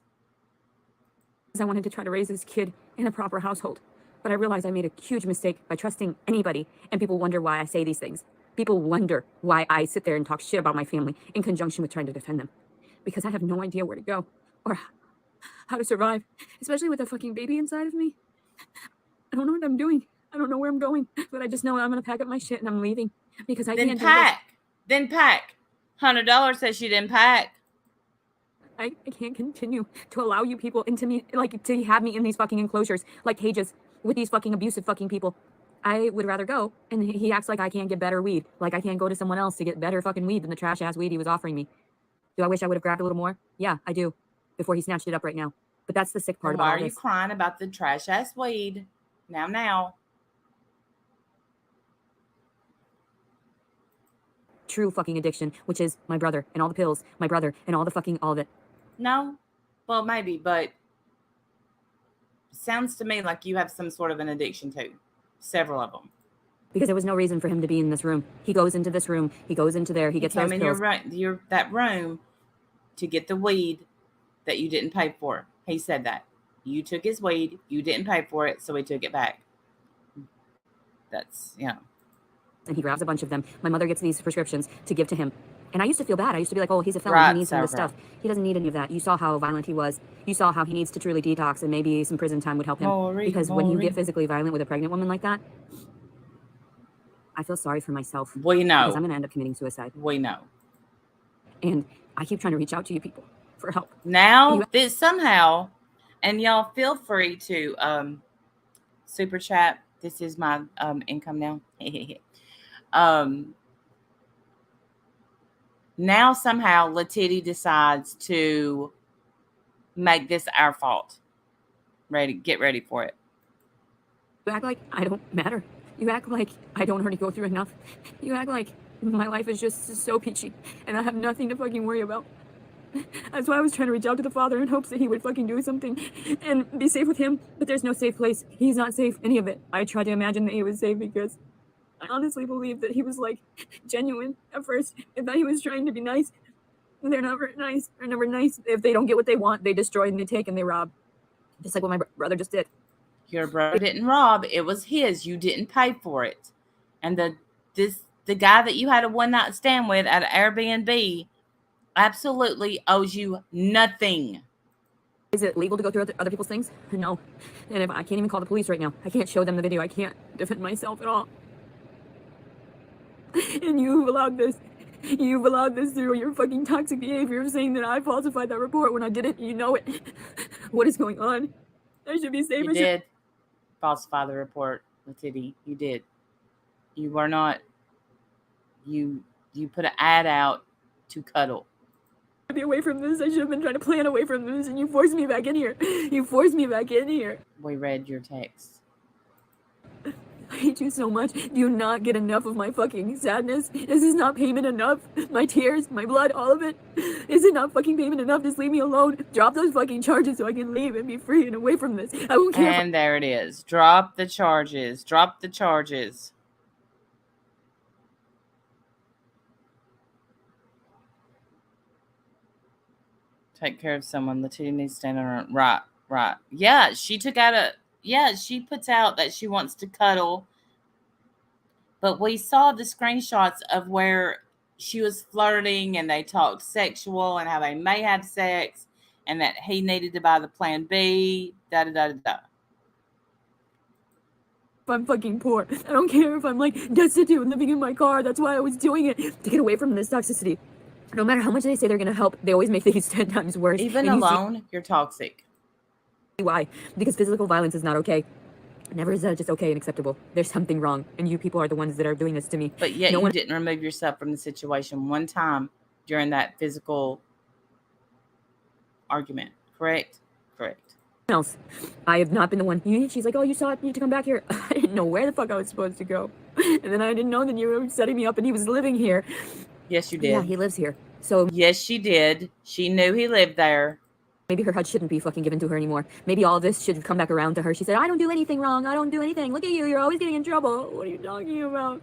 I wanted to try to raise this kid in a proper household, but I realized I made a huge mistake by trusting anybody, and people wonder why I say these things. People wonder why I sit there and talk shit about my family in conjunction with trying to defend them, because I have no idea where to go or how to survive, especially with a fucking baby inside of me. I don't know what I'm doing. I don't know where I'm going, but I just know I'm going to pack up my shit and I'm leaving because I can't do this. Then pack. $100 says she didn't pack. I can't continue to allow you people into me, like, to have me in these fucking enclosures, like cages, with these fucking abusive fucking people. I would rather go, and he acts like I can't get better weed, like I can't go to someone else to get better fucking weed than the trash-ass weed he was offering me. Do I wish I would have grabbed a little more? Yeah, I do, before he snatched it up right now. But that's the sick part about all this. Why are you crying about the trash-ass weed? Now. True fucking addiction, which is my brother and all the pills, my brother and all the fucking, all of it. No? Well, maybe, but sounds to me like you have some sort of an addiction too. Several of them. Because there was no reason for him to be in this room. He goes into this room, he goes into there, he gets those pills. That room to get the weed that you didn't pay for. He said that. You took his weed, you didn't pay for it, so he took it back. That's, And he grabs a bunch of them. My mother gets these prescriptions to give to him. And I used to feel bad. I used to be like, oh, he's a felon. He needs some of this stuff. He doesn't need any of that. You saw how violent he was. You saw how he needs to truly detox, and maybe some prison time would help him. Because when you get physically violent with a pregnant woman like that, I feel sorry for myself. We know. Because I'm going to end up committing suicide. We know. And I keep trying to reach out to you people for help. Now, this somehow, and y'all feel free to super chat. This is my income now. Now somehow Letiddy decides to make this our fault. Get ready for it. You act like I don't matter. You act like I don't already go through enough. You act like my life is just so peachy and I have nothing to fucking worry about. That's why I was trying to reach out to the father in hopes that he would fucking do something and be safe with him. But there's no safe place. He's not safe, any of it. I tried to imagine that he was safe because I honestly believe that he was like genuine at first. I thought he was trying to be nice. They're never nice. They're never nice. If they don't get what they want, they destroy and they take and they rob. Just like what my brother just did. Your brother didn't rob. It was his. You didn't pay for it. And the guy that you had a one night stand with at Airbnb absolutely owes you nothing. Is it legal to go through other people's things? No. And if I can't even call the police right now. I can't show them the video. I can't defend myself at all. And you've allowed this. You've allowed this through your fucking toxic behavior of saying that I falsified that report when I didn't. You know it. What is going on? I should be safe. You did falsify the report, Letiddy. You did. You were not. You put an ad out to cuddle. Be away from this. I should have been trying to plan away from this, and you forced me back in here. You forced me back in here. We read your text. I hate you so much. Do you not get enough of my fucking sadness? Is this not payment enough? My tears, my blood, all of it? Is it not fucking payment enough? Just leave me alone. Drop those fucking charges so I can leave and be free and away from this. I won't care. And there it is. Drop the charges. Drop the charges. Take care of someone. Letiddy needs to stand on her. Right. Yeah, she took out she puts out that she wants to cuddle. But we saw the screenshots of where she was flirting and they talked sexual and how they may have sex and that he needed to buy the plan B. If I'm fucking poor. I don't care if I'm like destitute and living in my car. That's why I was doing it, to get away from this toxicity. No matter how much they say they're going to help, they always make things 10 times worse. Even alone, you're toxic. Why? Because physical violence is not okay. Never is that just okay and acceptable. There's something wrong, and you people are the ones that are doing this to me. But yet you didn't remove yourself from the situation one time during that physical argument. Correct? Correct. Else. I have not been the one. She's like, oh, you saw it. You need to come back here. I didn't know where the fuck I was supposed to go. And then I didn't know that you were setting me up and he was living here. Yes, you did. Yeah, he lives here. So yes, she did. She knew he lived there. Maybe her HUD shouldn't be fucking given to her anymore. Maybe all this should come back around to her. She said, I don't do anything wrong. I don't do anything. Look at you. You're always getting in trouble. What are you talking about?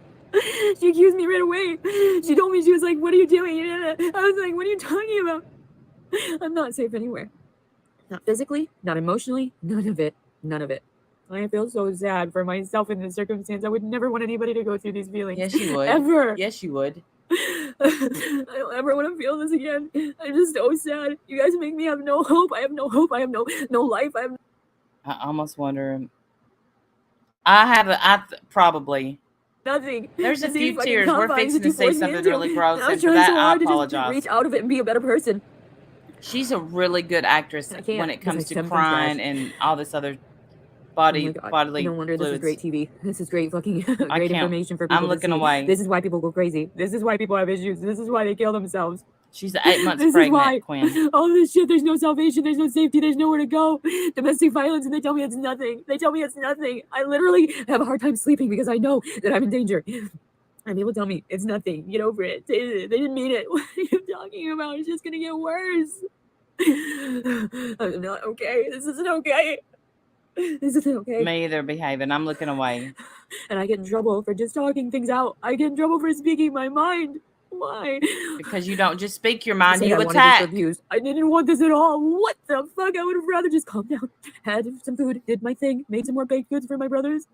She accused me right away. She told me, she was like, what are you doing? I was like, what are you talking about? I'm not safe anywhere. Not physically, not emotionally, none of it. None of it. I feel so sad for myself in this circumstance. I would never want anybody to go through these feelings. Yes, you would. Ever. Yes, you would. I don't ever want to feel this again. I'm just so sad. You guys make me have no hope. I have no hope. I have no life. I almost wonder. I probably Nothing. There's a The same few fucking tears. We're confines fixing that you to say forced me something into. really gross, And I and was for trying that, so I hard to just apologize. reach out of it and be a better person. She's a really good actress I can't, when it because I comes to stem from trash. crying and all this other Oh my God. bodily No wonder fluids. this is great TV. This is great fucking I great can't. information for people I'm to looking see. away. This is why people go crazy. This is why people have issues. This is why they kill themselves. She's 8 months This is pregnant, why. Quinn. All this shit, there's no salvation, there's no safety, there's nowhere to go. Domestic violence, and they tell me it's nothing. They tell me it's nothing. I literally have a hard time sleeping because I know that I'm in danger. And people tell me it's nothing. Get over it. They didn't mean it. What are you talking about? It's just gonna get worse. I'm not okay. This isn't okay. This isn't okay. Me either, behaving. I'm looking away. And I get in trouble for just talking things out. I get in trouble for speaking my mind. Why? Because you don't just speak your I mind, said you I wanted this attack. for views. I didn't want this at all. What the fuck? I would have rather just calmed down, had some food, did my thing, made some more baked goods for my brothers.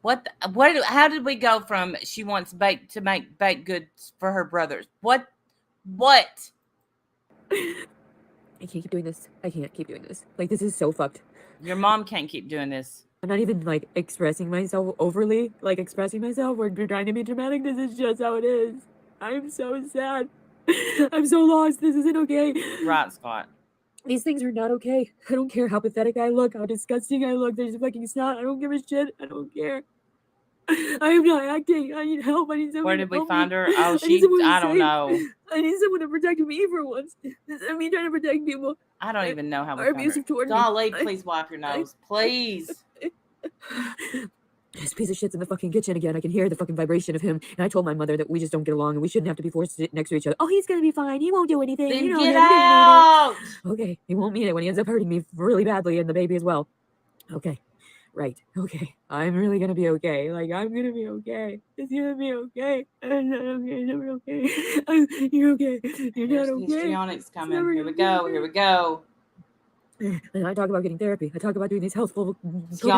How did we go from she wants baked to make baked goods for her brothers? What? I can't keep doing this. I can't keep doing this. Like, this is so fucked. Your mom can't keep doing this. I'm not even, like, expressing myself overly, like, expressing myself or trying to be dramatic. This is just how it is. I'm so sad. I'm so lost. This isn't okay. Right, Scott. These things are not okay. I don't care how pathetic I look, how disgusting I look. There's fucking snot. I don't give a shit. I don't care. I am not acting. I need help. I need someone. Where did to we help find me. her? I Oh, need someone to I don't save. know. I need someone to protect me for once. I mean, trying to protect people. I don't even know how we Are found her. abusive toward me. Golly, please wipe your nose. Please. This piece of shit's in the fucking kitchen again. I can hear the fucking vibration of him. And I told my mother that we just don't get along and we shouldn't have to be forced to sit next to each other. Oh, he's gonna be fine. He won't do anything. Then You know, get he didn't mean it. out. Okay, he won't mean it when he ends up hurting me really badly and the baby as well. Okay, right. Okay, I'm really gonna be okay. Like, I'm gonna be okay. It's gonna be okay. I'm not okay. It's never okay. You're okay. You're Here's not okay. histrionics coming. never Here we gonna go. be Here we go. And I talk about getting therapy. I talk about doing these healthful Y'all,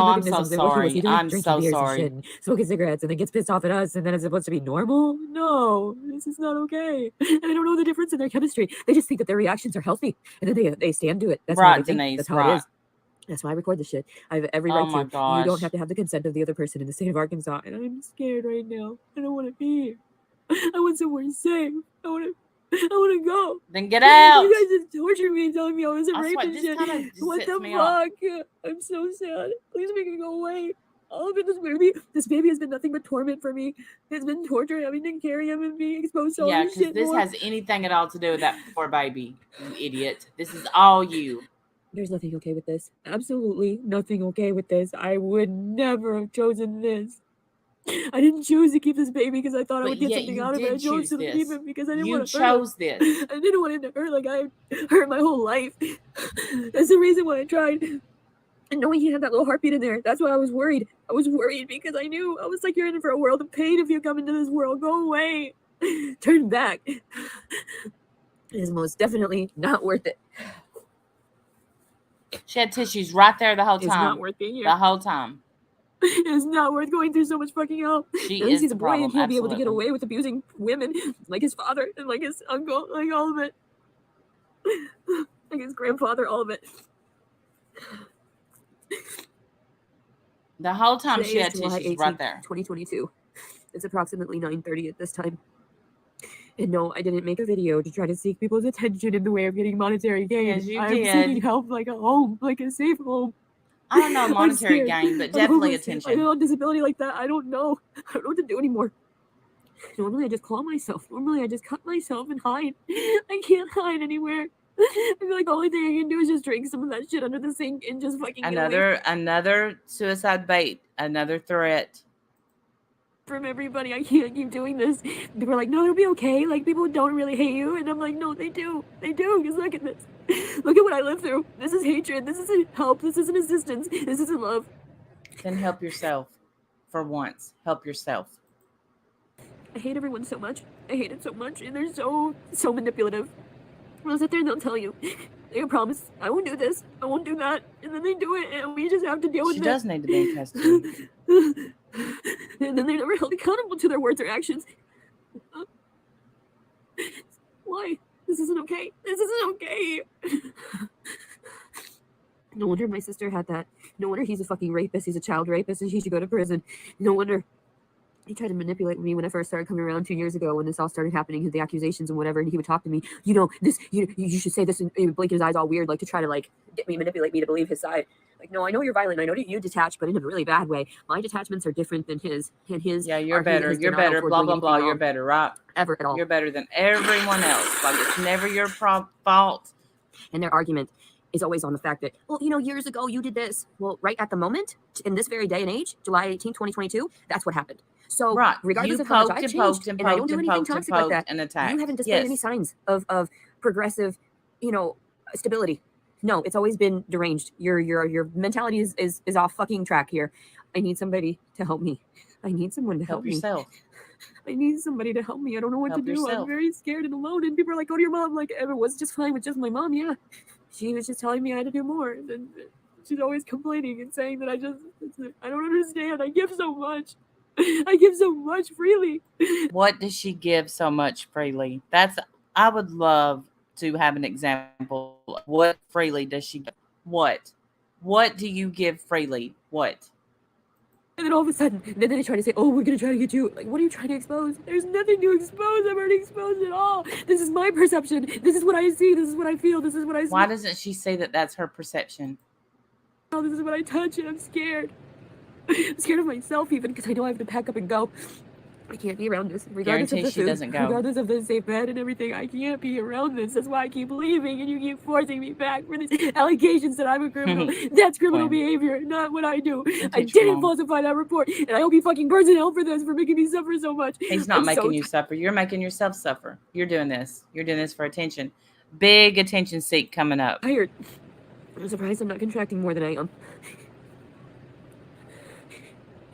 I'm so mechanisms. And what was he sorry. doing? I'm Drinking so beers sorry. and shit and smoking cigarettes, and then gets pissed off at us, and then it's supposed to be normal? No, this is not okay. And I don't know the difference in their chemistry. They just think that their reactions are healthy, and then they stand to it. That's how Right, they think. Denise, That's how right. it is. That's why I record this shit. I have every Oh right my to. You don't gosh. have to have the consent of the other person in the state of Arkansas, and I'm scared right now. I don't want to be here. I want somewhere safe. I want to go. Then get out. You guys just torture me and telling me I was a I rape swear, and this shit. kinda just What sets the me off. fuck? I'm so sad. Please make it go away. All of it, this baby has been nothing but torment for me. It's been torture having to carry him and being exposed to all Yeah, this because shit. this more. has anything at all to do with that poor baby, you idiot. This is all you. There's nothing okay with this. Absolutely nothing okay with this. I would never have chosen this. I didn't choose to keep this baby because I thought I But would get yet something you out of it. I did chose choose to keep this. him because I didn't You want to hurt him. chose this. I didn't want him to hurt like I hurt my whole life. That's the reason why I tried. And knowing he had that little heartbeat in there, that's why I was worried. I was worried because I knew. I was like, you're in for a world of pain if you come into this world. Go away. Turn back. It is most definitely not worth it. She had tissues right there the whole It's not time. worth being here. The whole time. It's not worth going through so much fucking hell. She At least is he's the a boy problem. and he'll be able to get Absolutely. away with abusing women, like his father and like his uncle, like all of it. Like his grandfather, all of it. The whole time Today she is had July tissues 18th, right there. 2022. It's approximately 9:30 at this time. And no, I didn't make a video to try to seek people's attention in the way of getting monetary gain. Yes, you I'm did. seeking help, like a home, like a safe home. I don't know I'm monetary scared. gain, but I'm definitely homeless. I'm attention. on disability like that. I don't know. I don't know what to do anymore. Normally I just claw myself. Normally I just cut myself and hide. I can't hide anywhere. I feel like the only thing I can do is just drink some of that shit under the sink and just fucking get away Another suicide bait, another threat. from everybody. I can't keep doing this. People are like, no, it'll be okay. Like, people don't really hate you. And I'm like, no, they do. They do. Because look at this. Look at what I lived through. This is hatred. This isn't help. This isn't assistance. This isn't love. Then help yourself. For once, help yourself. I hate everyone so much. I hate it so much. And they're so manipulative. They'll sit there and they'll tell you, they promise, I won't do this. I won't do that. And then they do it. And we just have to deal with She it. does need to be in custody. And then they're never held accountable to their words or actions. Why? This isn't okay. This isn't okay. No wonder my sister had that. No wonder he's a fucking rapist. He's a child rapist and he should go to prison. No wonder. he tried to manipulate me when I first started coming around 2 years ago when this all started happening, the accusations and whatever, and he would talk to me, you know, this, you should say this, and he would blink his eyes all weird, like to try to like get me, manipulate me to believe his side. Like, no, I know you're violent. I know that you detach, but in a really bad way. My detachments are different than his, and his. Yeah, you're better. You're better. Blah blah blah. You're better, right? Ever at all. You're better than everyone else. Like it's never your fault. And their argument is always on the fact that, well, you know, years ago you did this. Well, right at the moment, in this very day and age, July 18th, 2022, that's what happened. So, right. Regardless of how much I've changed, and I don't do anything toxic like that, you haven't displayed any signs of progressive, you know, stability. No, it's always been deranged. Your mentality is off fucking track here. I need somebody to help me. I need someone to help yourself. I need somebody to help me. I don't know what to do. I'm very scared and alone. And people are like, go to your mom. I'm like, it was just fine with just my mom. Yeah. She was just telling me I had to do more. And she's always complaining and saying that I don't understand. I give so much. I give so much freely. What does she give so much freely? I would love to have an example. What freely does she give? What do you give freely? What? And then all of a sudden, then they try to say, oh, we're going to try to get you. Like, what are you trying to expose? There's nothing to expose. I'm already exposed at all. This is my perception. This is what I see. This is what I feel. This is what I see. Why doesn't she say that that's her perception? Oh, this is what I touch, and I'm scared. I'm scared of myself even, because I know I have to pack up and go. I can't be around this. Regardless Guarantee of the she food, doesn't go. Regardless of the safe bed and everything, I can't be around this. That's why I keep leaving, and you keep forcing me back for these allegations that I'm a criminal. That's criminal behavior, not what I do. I didn't falsify that report, and I hope he fucking burns in hell for this, for making me suffer so much. He's not making you suffer. You're making yourself suffer. You're doing this. You're doing this for attention. Big attention seek coming up. Tired. I'm surprised I'm not contracting more than I am.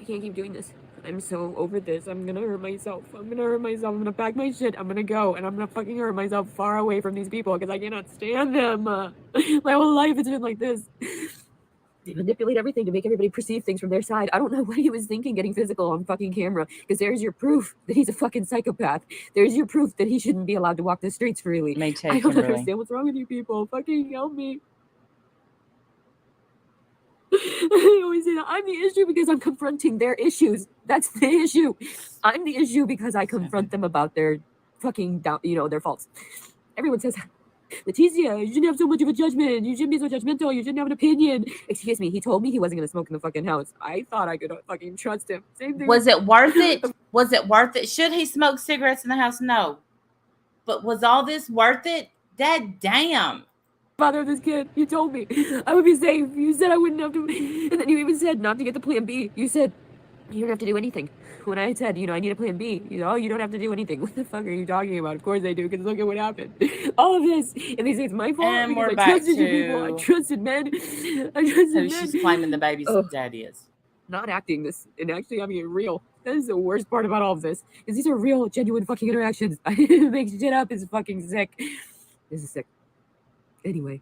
I can't keep doing this. I'm so over this. I'm gonna hurt myself. I'm gonna pack my shit. I'm gonna go, and I'm gonna fucking hurt myself far away from these people because I cannot stand them. My whole life has been like this. They manipulate everything to make everybody perceive things from their side. I don't know what he was thinking getting physical on fucking camera, because there's your proof that he's a fucking psychopath. There's your proof that he shouldn't be allowed to walk the streets freely. I don't understand what's wrong with you people. Fucking help me. I always say that I'm the issue because I'm confronting their issues. That's the issue. I'm the issue because I confront them about their fucking, their faults. Everyone says, Letizia, you shouldn't have so much of a judgment. You shouldn't be so judgmental. You shouldn't have an opinion. Excuse me. He told me he wasn't going to smoke in the fucking house. I thought I could fucking trust him. Same thing. Was it worth it? Was it worth it? Should he smoke cigarettes in the house? No. But was all this worth it? Dad damn. Father of this kid, you told me I would be safe. You said I wouldn't have to, and then you even said not to get the plan B. You said you don't have to do anything. When I said, I need a plan B, you don't have to do anything. What the fuck are you talking about? Of course I do, because look at what happened. All of this, and they say it's my fault and because I trusted you people. I trusted men. She's claiming the baby's daddy is not acting this and actually having it real. That is the worst part about all of this. Is these are real, genuine fucking interactions. I didn't make shit up. It's fucking sick. This is sick. Anyway,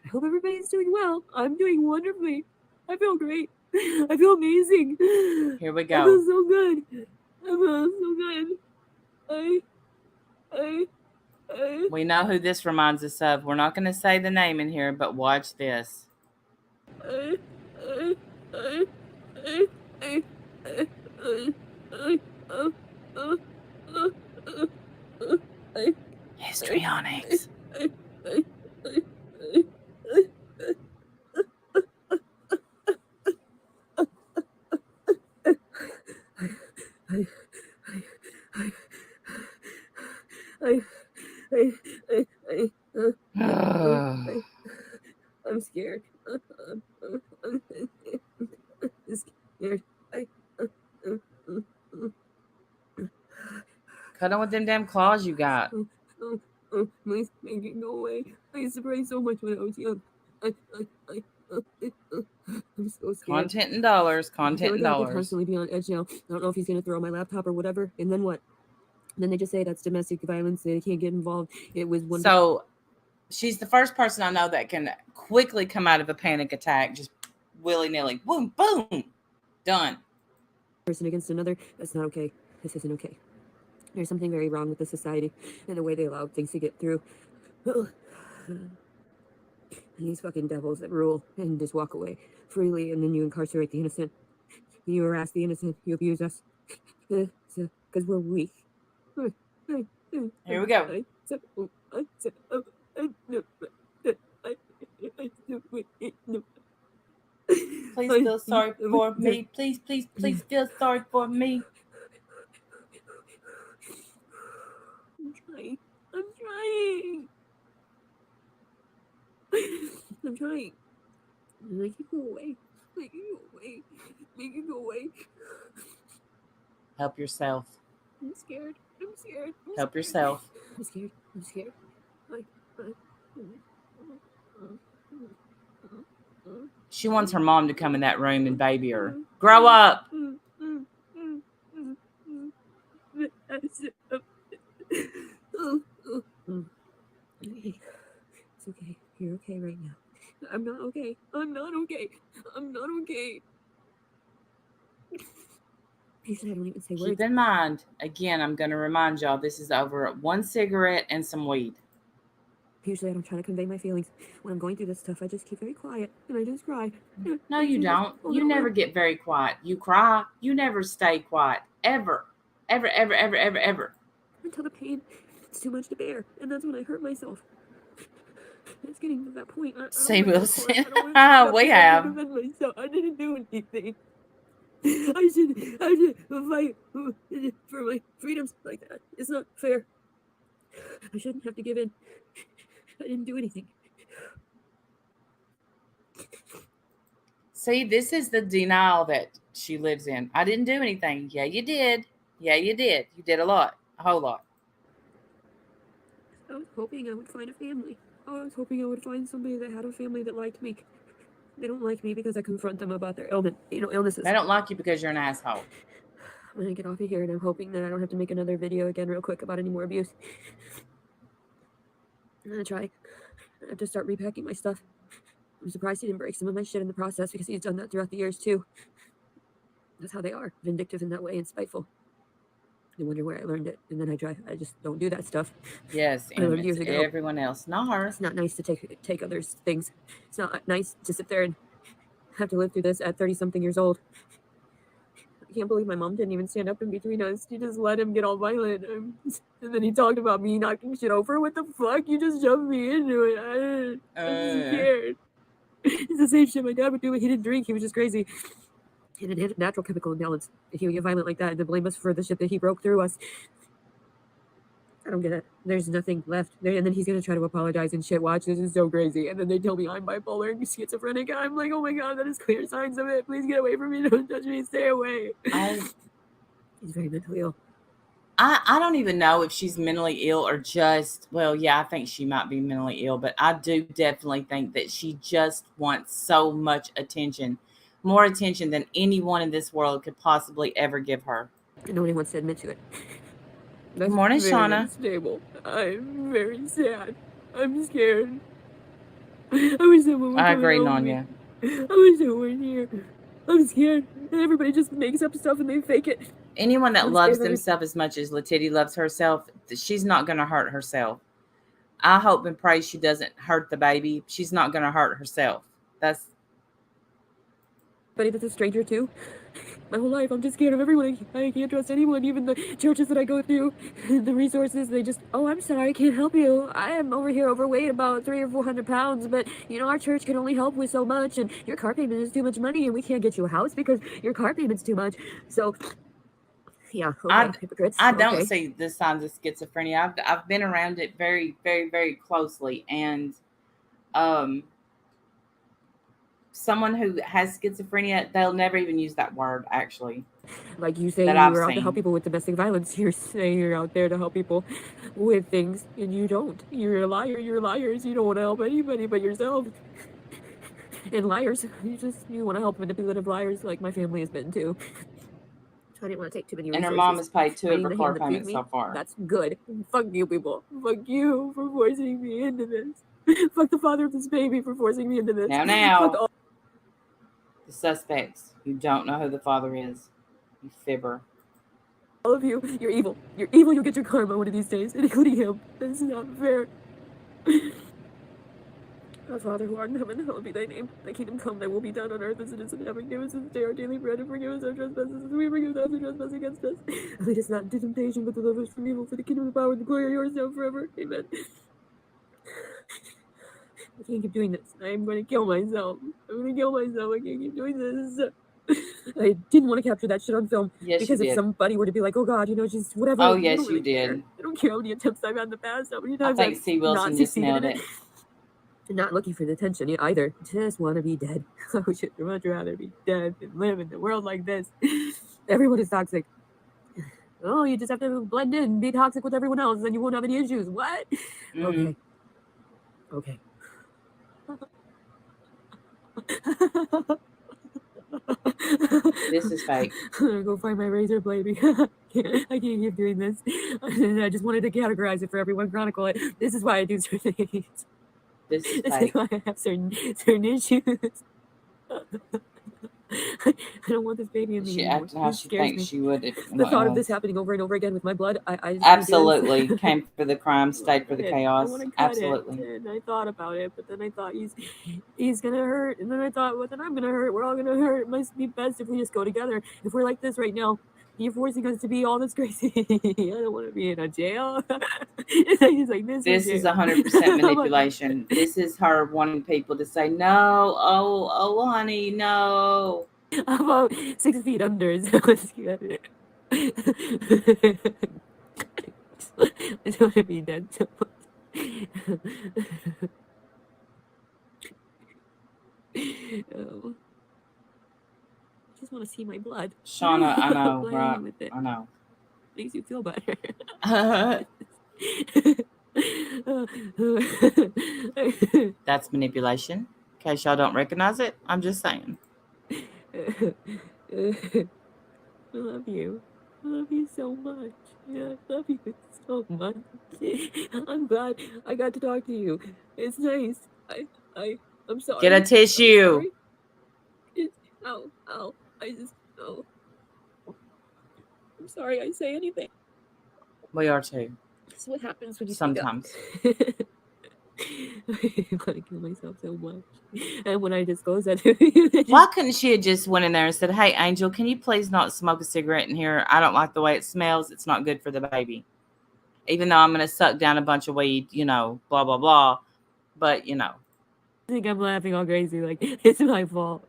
I hope everybody's doing well. I'm doing wonderfully. I feel great. I feel amazing. Here we go. I feel so good. I feel so good. We know who this reminds us of. We're not going to say the name in here, but watch this. Histrionics. I'm scared. I'm scared. Cut on with them damn claws you got. Please make it go away. I used to pray so much when I was young. I'm so scared. Content and dollars. Content and dollars. I constantly be on edge now. I don't know if he's gonna throw my laptop or whatever. And then what? Then they just say that's domestic violence. They can't get involved. It was one. So, she's the first person I know that can quickly come out of a panic attack, just willy nilly, boom, boom, done. Person against another. That's not okay. This isn't okay. There's something very wrong with the society and the way they allow things to get through. These fucking devils that rule and just walk away freely, and then you incarcerate the innocent. You harass the innocent. You abuse us. Because we're weak. Here we go. Please feel sorry for me. Please, please, please feel sorry for me. I'm trying. I'm trying. Make it go away. Make it go away. Help yourself. I'm scared. Help yourself. I'm scared. She wants her mom to come in that room and baby her. Grow up. It's okay. You're okay right now. I'm not okay. Usually I don't even say words. Keep in mind, again, I'm going to remind y'all, this is over 1 cigarette and some weed. Usually I don't try to convey my feelings. When I'm going through this stuff, I just keep very quiet and I just cry. No, you don't. You never get very quiet. You cry. You never stay quiet. Ever. Ever. Until the pain, it's too much to bear. And that's when I hurt myself. It's getting to that point. See, Wilson. We I have. didn't do anything. I should fight for my freedoms like that. It's not fair. I shouldn't have to give in. I didn't do anything. See, this is the denial that she lives in. I didn't do anything. Yeah, you did. You did a lot. A whole lot. I was hoping I would find a family. I was hoping I would find somebody that had a family that liked me. They don't like me because I confront them about their illnesses. They don't like you because you're an asshole. I'm gonna get off of here, and I'm hoping that I don't have to make another video again real quick about any more abuse. I'm gonna try. I have to start repacking my stuff. I'm surprised he didn't break some of my shit in the process because he's done that throughout the years too. That's how they are, vindictive in that way and spiteful. I wonder where I learned it, and then I just don't do that stuff. Yes, I learned years it's ago. everyone else, not her. It's not nice to take others' things. It's not nice to sit there and have to live through this at 30-something years old. I can't believe my mom didn't even stand up in between us. She just let him get all violent. And then he talked about me knocking shit over. What the fuck? You just shoved me into it. I'm scared. It's the same shit my dad would do, but he didn't drink. He was just crazy. He didn't have natural chemical imbalance. If he would get violent like that and then blame us for the shit that he broke through us. I don't get it. There's nothing left there, and then he's gonna try to apologize and shit. Watch, this is so crazy. And then they tell me I'm bipolar and schizophrenic. And I'm like, oh my god, that is clear signs of it. Please get away from me. Don't touch me. Stay away. He's very mentally ill. I don't even know if she's mentally ill or just, well, yeah, I think she might be mentally ill, but I do definitely think that she just wants so much attention, more attention than anyone in this world could possibly ever give her. And nobody wants to admit to it. Good morning, Shauna. Unstable. I'm very sad. I'm scared. I wish someone would I come agree, and help Nanya. me. I wish someone here. I'm scared. Everybody just makes up stuff and they fake it. Anyone that loves themselves as much as Letiddy loves herself, she's not going to hurt herself. I hope and pray she doesn't hurt the baby. She's not going to hurt herself. That's. But that's a stranger too. My whole life, I'm just scared of everyone. I can't trust anyone, even the churches that I go through. The resources, they just, oh, I'm sorry, I can't help you. I am over here overweight, about 300 or 400 pounds, but, our church can only help with so much, and your car payment is too much money, and we can't get you a house because your car payment's too much. So, yeah, okay, hypocrites. I don't see the signs of schizophrenia. I've been around it very, very, very closely, and someone who has schizophrenia, they'll never even use that word, actually. Like you say, you're out to help people with domestic violence. You're saying you're out there to help people with things, and you don't. You're a liar. You're liars. You don't want to help anybody but yourself. And liars, you want to help manipulative liars like my family has been too. I didn't want to take too many resources. And her mom has paid 2 of her car payments so far. That's good. Fuck you people. Fuck you for forcing me into this. Fuck the father of this baby for forcing me into this. Now. Fuck all the suspects. You don't know who the father is. You fibber. All of you, you're evil. You're evil. You'll get your karma one of these days, including him. That's not fair. Our Father who art in heaven, hallowed be thy name. Thy kingdom come, thy will be done on earth as it is in heaven. Give us this day our daily bread, and forgive us our trespasses as we forgive those who trespass against us. And lead us not into temptation, but deliver us from evil. For the kingdom, the power, and the glory are yours now forever. Amen. I can't keep doing this. I'm going to kill myself. I'm going to kill myself. I can't keep doing this. I didn't want to capture that shit on film. Yes, because you if did. somebody were to be like, oh God, she's whatever. Oh, I yes, don't really you did. care. I don't care how many attempts I've had in the past, how many I times think I've C. Wilson not just succeeded nailed in it. Not looking for the attention either. Just want to be dead. I would much rather be dead than live in the world like this. Everyone is toxic. Oh, you just have to blend in, be toxic with everyone else, and you won't have any issues. What? Mhm. Okay. This is fake. I'm gonna go find my razor blade because I can't keep doing this. I just wanted to categorize it for everyone, chronicle it. This is why I do certain things. This is This is fake. why I have certain issues. I don't want this baby in me She anymore. acted how This she scares thinks me. she would if The thought of well, this happening over and over again with my blood, I just absolutely need to came for the crime, stayed for the I chaos. want to cut Absolutely. it. And I thought about it, but then I thought he's gonna hurt, and then I thought, well, then I'm gonna hurt. We're all gonna hurt. It must be best if we just go together. If we're like this right now, you're forcing us to be all this crazy. I don't want to be in a jail. It's like This is 100% manipulation. This is her wanting people to say no. Oh, honey, no. About 6 feet under. So let's get it. I don't want to be dead so much. Oh. I just want to see my blood. Shauna, I know, Playing right? with it. I know. Makes you feel better. That's manipulation. In case y'all don't recognize it, I'm just saying. I love you. I love you so much. Yeah, I love you so much. I'm glad I got to talk to you. It's nice. I'm sorry. Get a tissue. I'm sorry. Ow. Oh. I'm sorry I say anything. We are too. This is what happens when you sometimes. I want to kill myself so much. And when I disclose that Why couldn't she have just went in there and said, hey, Angel, can you please not smoke a cigarette in here? I don't like the way it smells. It's not good for the baby. Even though I'm going to suck down a bunch of weed, blah, blah, blah. But, I think I'm laughing all crazy. Like, it's my fault.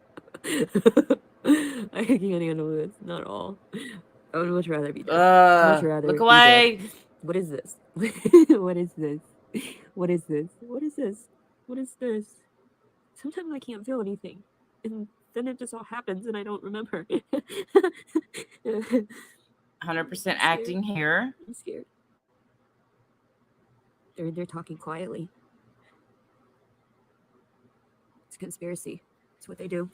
I can't handle this. Not all. I would much rather be dead. Much rather look away. Be dead. What is this? What is this? What is this? What is this? What is this? Sometimes I can't feel anything. And then it just all happens and I don't remember. 100% acting here. I'm scared. They're in there talking quietly. It's a conspiracy. It's what they do.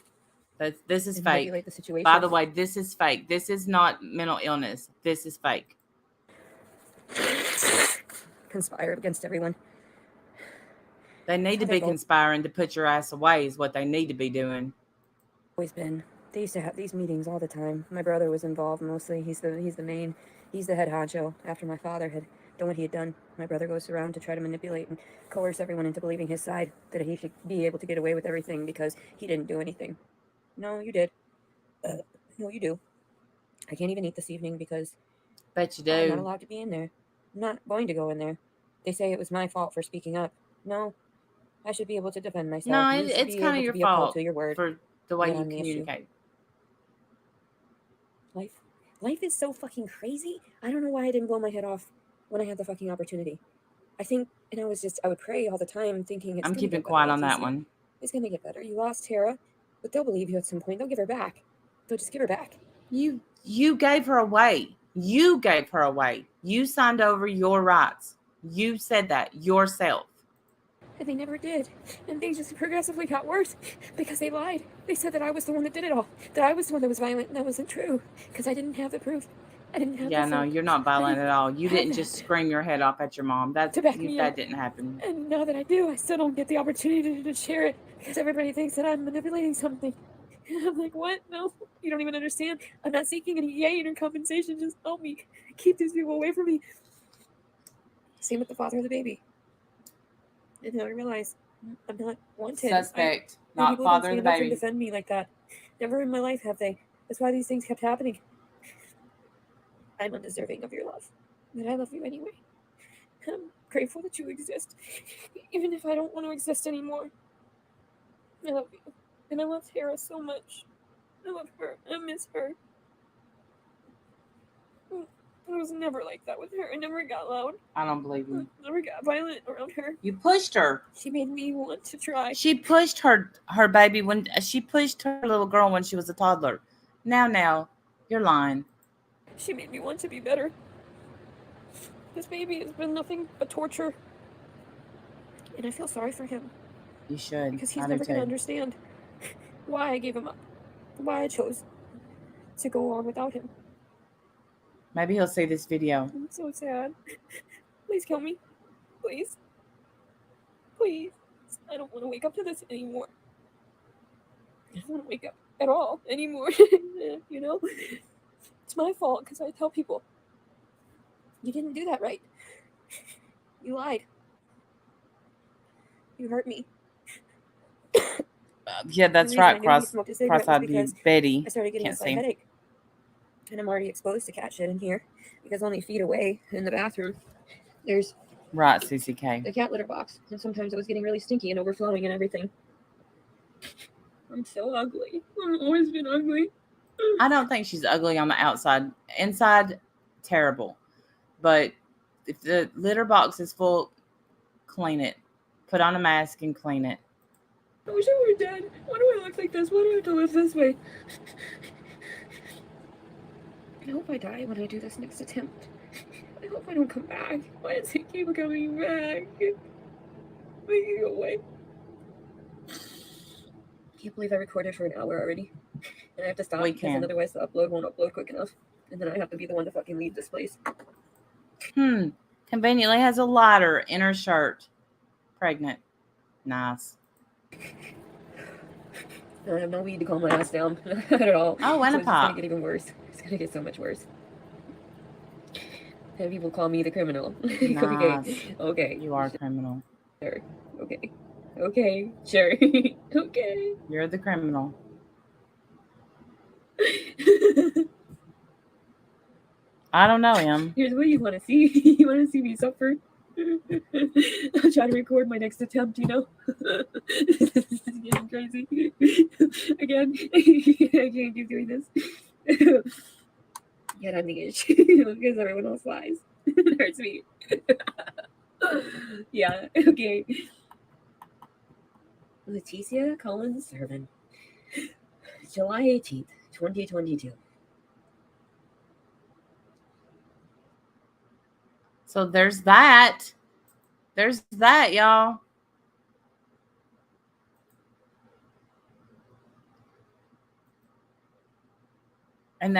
This is They fake. manipulate the situation. By the way, this is fake. This is not mental illness. This is fake. Conspire against everyone. They need to be conspiring to put your ass away is what they need to be doing. Always been. They used to have these meetings all the time. My brother was involved mostly. He's the head honcho after my father had done what he had done. My brother goes around to try to manipulate and coerce everyone into believing his side, that he should be able to get away with everything because he didn't do anything. No, you did. No, you do. I can't even eat this evening because Bet you do. I'm not allowed to be in there. I'm not going to go in there. They say it was my fault for speaking up. No, I should be able to defend myself. No, it's kind of your fault to your word for the way you on the issue. communicate. Life is so fucking crazy. I don't know why I didn't blow my head off when I had the fucking opportunity. I think, and I would pray all the time thinking it's I'm gonna keeping get quiet better, on that Leticia. one. It's gonna get better. You lost Tara, but they'll believe you at some point. They'll give her back. They'll just give her back. You gave her away. You gave her away. You signed over your rights. You said that yourself. And they never did. And things just progressively got worse because they lied. They said that I was the one that did it all. That I was the one that was violent, and that wasn't true because I didn't have the proof. I didn't have Yeah, no, you're not violent at all. You didn't just scream your head off at your mom. That didn't happen. And now that I do, I still don't get the opportunity to share it because everybody thinks that I'm manipulating something. And I'm like, what? No, you don't even understand. I'm not seeking any gain or compensation. Just help me. Keep these people away from me. Same with the father of the baby. And now I realize I'm not wanted. Suspect, People not don't father of the stand up and baby. defend me like that. Never in my life have they. That's why these things kept happening. I'm undeserving of your love, but I love you anyway. I'm grateful that you exist, even if I don't want to exist anymore. I love you, and I love Tara so much. I love her. I miss her. I was never like that with her. I never got loud. I don't believe you. I never got violent around her. You pushed her. She made me want to try. She pushed her baby when she pushed her little girl when she was a toddler. Now, you're lying. She made me want to be better. This baby has been nothing but torture. And I feel sorry for him. You should. Because he's never going to understand why I gave him up. Why I chose to go on without him. Maybe he'll see this video. I'm so sad. Please kill me. Please. Please. I don't want to wake up to this anymore. I don't want to wake up at all anymore. You know? It's my fault because I tell people, you didn't do that right. You lied. You hurt me. Yeah, that's right. Cross-eyed Betty. I started getting a slight headache. And I'm already exposed to cat shit in here. Because only feet away in the bathroom, there's right, CCK. the cat litter box. And sometimes it was getting really stinky and overflowing and everything. I'm so ugly. I've always been ugly. I don't think she's ugly on the outside. Inside, terrible. But if the litter box is full, clean it. Put on a mask and clean it. I wish I were dead. Why do I look like this? Why do I have to live this way? I hope I die when I do this next attempt. I hope I don't come back. Why does it keep coming back? Make it go away. I can't believe I recorded for an hour already. And I have to stop because otherwise the upload won't upload quick enough. And then I have to be the one to fucking leave this place. Conveniently has a lighter in her shirt. Pregnant. Nice. I have no weed to calm my ass down at all. Oh, and so a it's pop. gonna get even worse. It's gonna get so much worse. And people call me the criminal. Nice. Okay. You are a criminal. Sure. Okay. Sure. Okay. You're the criminal. I don't know him. Here's what you want to see. You want to see me suffer? I'll try to record my next attempt, you know? This is getting crazy. Again, I can't keep doing this. Yet I'm the issue because everyone else lies. It hurts me. Yeah, okay. Leticia Collins Servant. July 18th, 2022. So there's that. There's that, y'all. And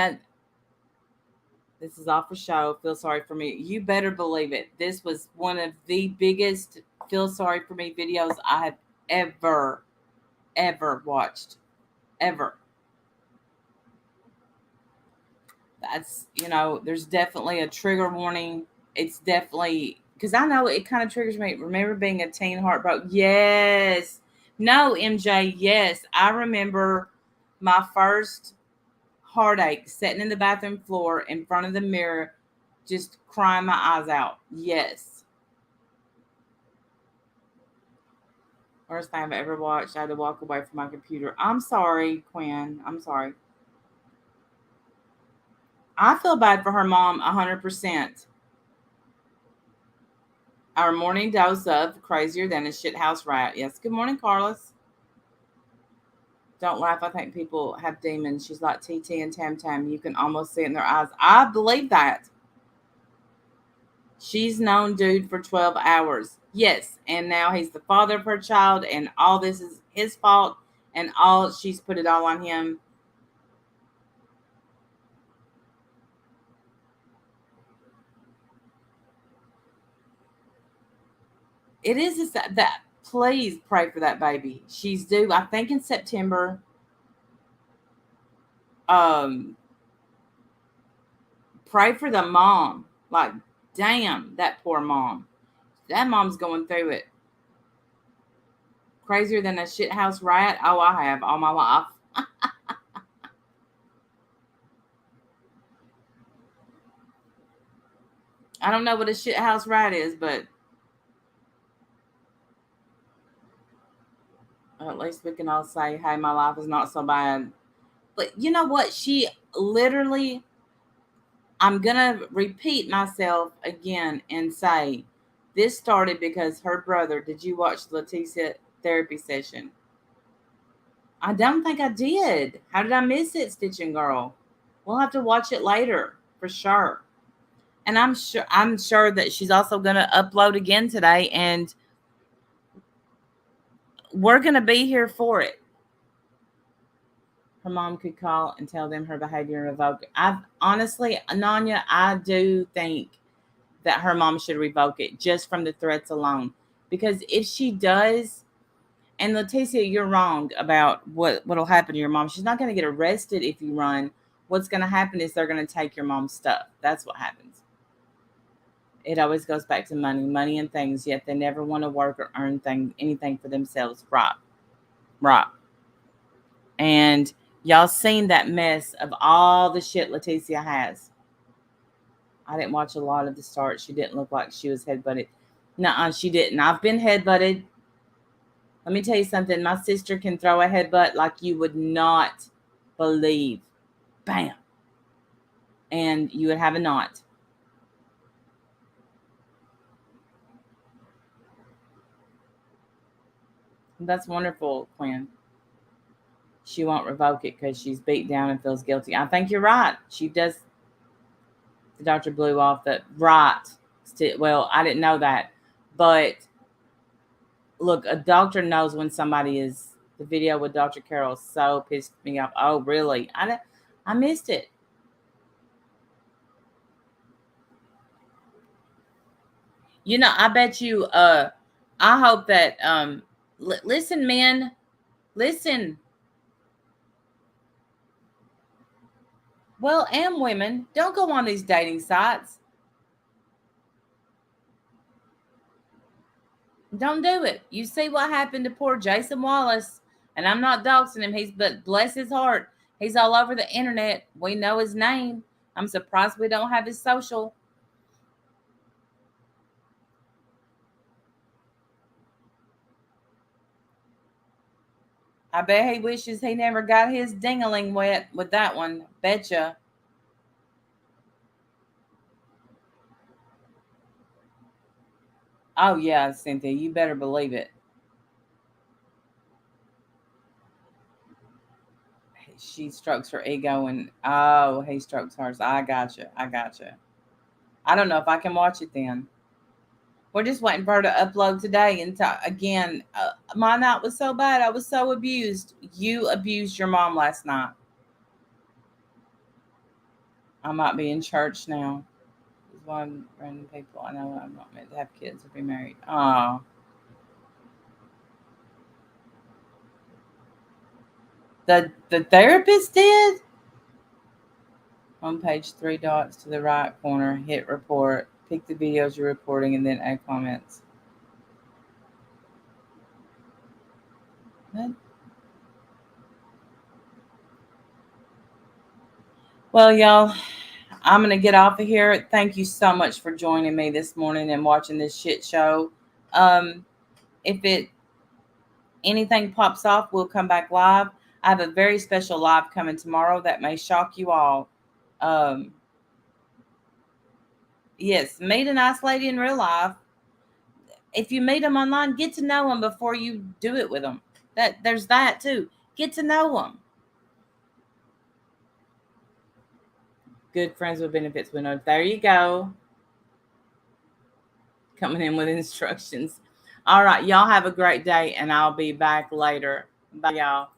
this is all for show. Feel sorry for me. You better believe it. This was one of the biggest feel sorry for me videos I have ever watched. Ever. That's, there's definitely a trigger warning. It's definitely, because I know it kind of triggers me. Remember being a teen heartbroken? Yes. No, MJ, yes. I remember my first heartache sitting in the bathroom floor in front of the mirror, just crying my eyes out. Yes. Worst thing I've ever watched. I had to walk away from my computer. I'm sorry, Quinn. I'm sorry. I feel bad for her mom 100%. Our morning dose of crazier than a shithouse rat. Yes. Good morning, Carlos. Don't laugh. I think people have demons. She's like TT and Tam Tam. You can almost see it in their eyes. I believe that. She's known dude for 12 hours. Yes. And now he's the father of her child, and all this is his fault, and she's put it all on him. It is that. Please pray for that baby. She's due, I think, in September. Pray for the mom. Like, damn, that poor mom. That mom's going through it. Crazier than a shithouse rat? Oh, I have all my life. I don't know what a shithouse rat is, but at least we can all say, hey, my life is not so bad. But you know what? She literally, I'm going to repeat myself again and say, this started because her brother, did you watch the Letiddy therapy session? I don't think I did. How did I miss it, Stitching Girl? We'll have to watch it later for sure. And I'm sure that she's also going to upload again today, and we're going to be here for it. Her mom could call and tell them her behavior and revoke it. I've honestly, Ananya, I do think that her mom should revoke it just from the threats alone. Because if she does, and Leticia, you're wrong about what'll happen to your mom. She's not going to get arrested if you run. What's going to happen is they're going to take your mom's stuff. That's what happens. It always goes back to money and things, yet they never want to work or earn anything for themselves. Right. And y'all seen that mess of all the shit Leticia has. I didn't watch a lot of the start. She didn't look like she was headbutted. Nuh-uh, she didn't. I've been headbutted. Let me tell you something. My sister can throw a headbutt like you would not believe. Bam. And you would have a knot. That's wonderful, Quinn. She won't revoke it because she's beat down and feels guilty. I think you're right. She does. The doctor blew off the right. Well, I didn't know that. But look, a doctor knows when somebody is. The video with Dr. Carol so pissed me off. Oh, really? I missed it. You know, I bet you. I hope that. Listen, men. Listen. Well, and women, don't go on these dating sites. Don't do it. You see what happened to poor Jason Wallace, and I'm not doxing him. But bless his heart, he's all over the internet. We know his name. I'm surprised we don't have his social. I bet he wishes he never got his dingaling wet with that one. Betcha. Oh yeah, Cynthia, you better believe it. She strokes her ego, and oh, he strokes hers. I gotcha. I don't know if I can watch it then. We're just waiting for her to upload today. And again, my night was so bad. I was so abused. You abused your mom last night. I might be in church now. There's one random people I know I'm not meant to have kids or be married. Oh. The therapist did? On page 3 dots to the right corner, hit report. Pick the videos you're reporting and then add comments. What? Well, y'all, I'm going to get off of here. Thank you so much for joining me this morning and watching this shit show. If anything pops off, we'll come back live. I have a very special live coming tomorrow that may shock you all. Yes, meet a nice lady in real life. If you meet them online, get to know them before you do it with them. There's that too. Get to know them. Good friends with benefits window. There you go. Coming in with instructions. All right, y'all have a great day, and I'll be back later. Bye, y'all.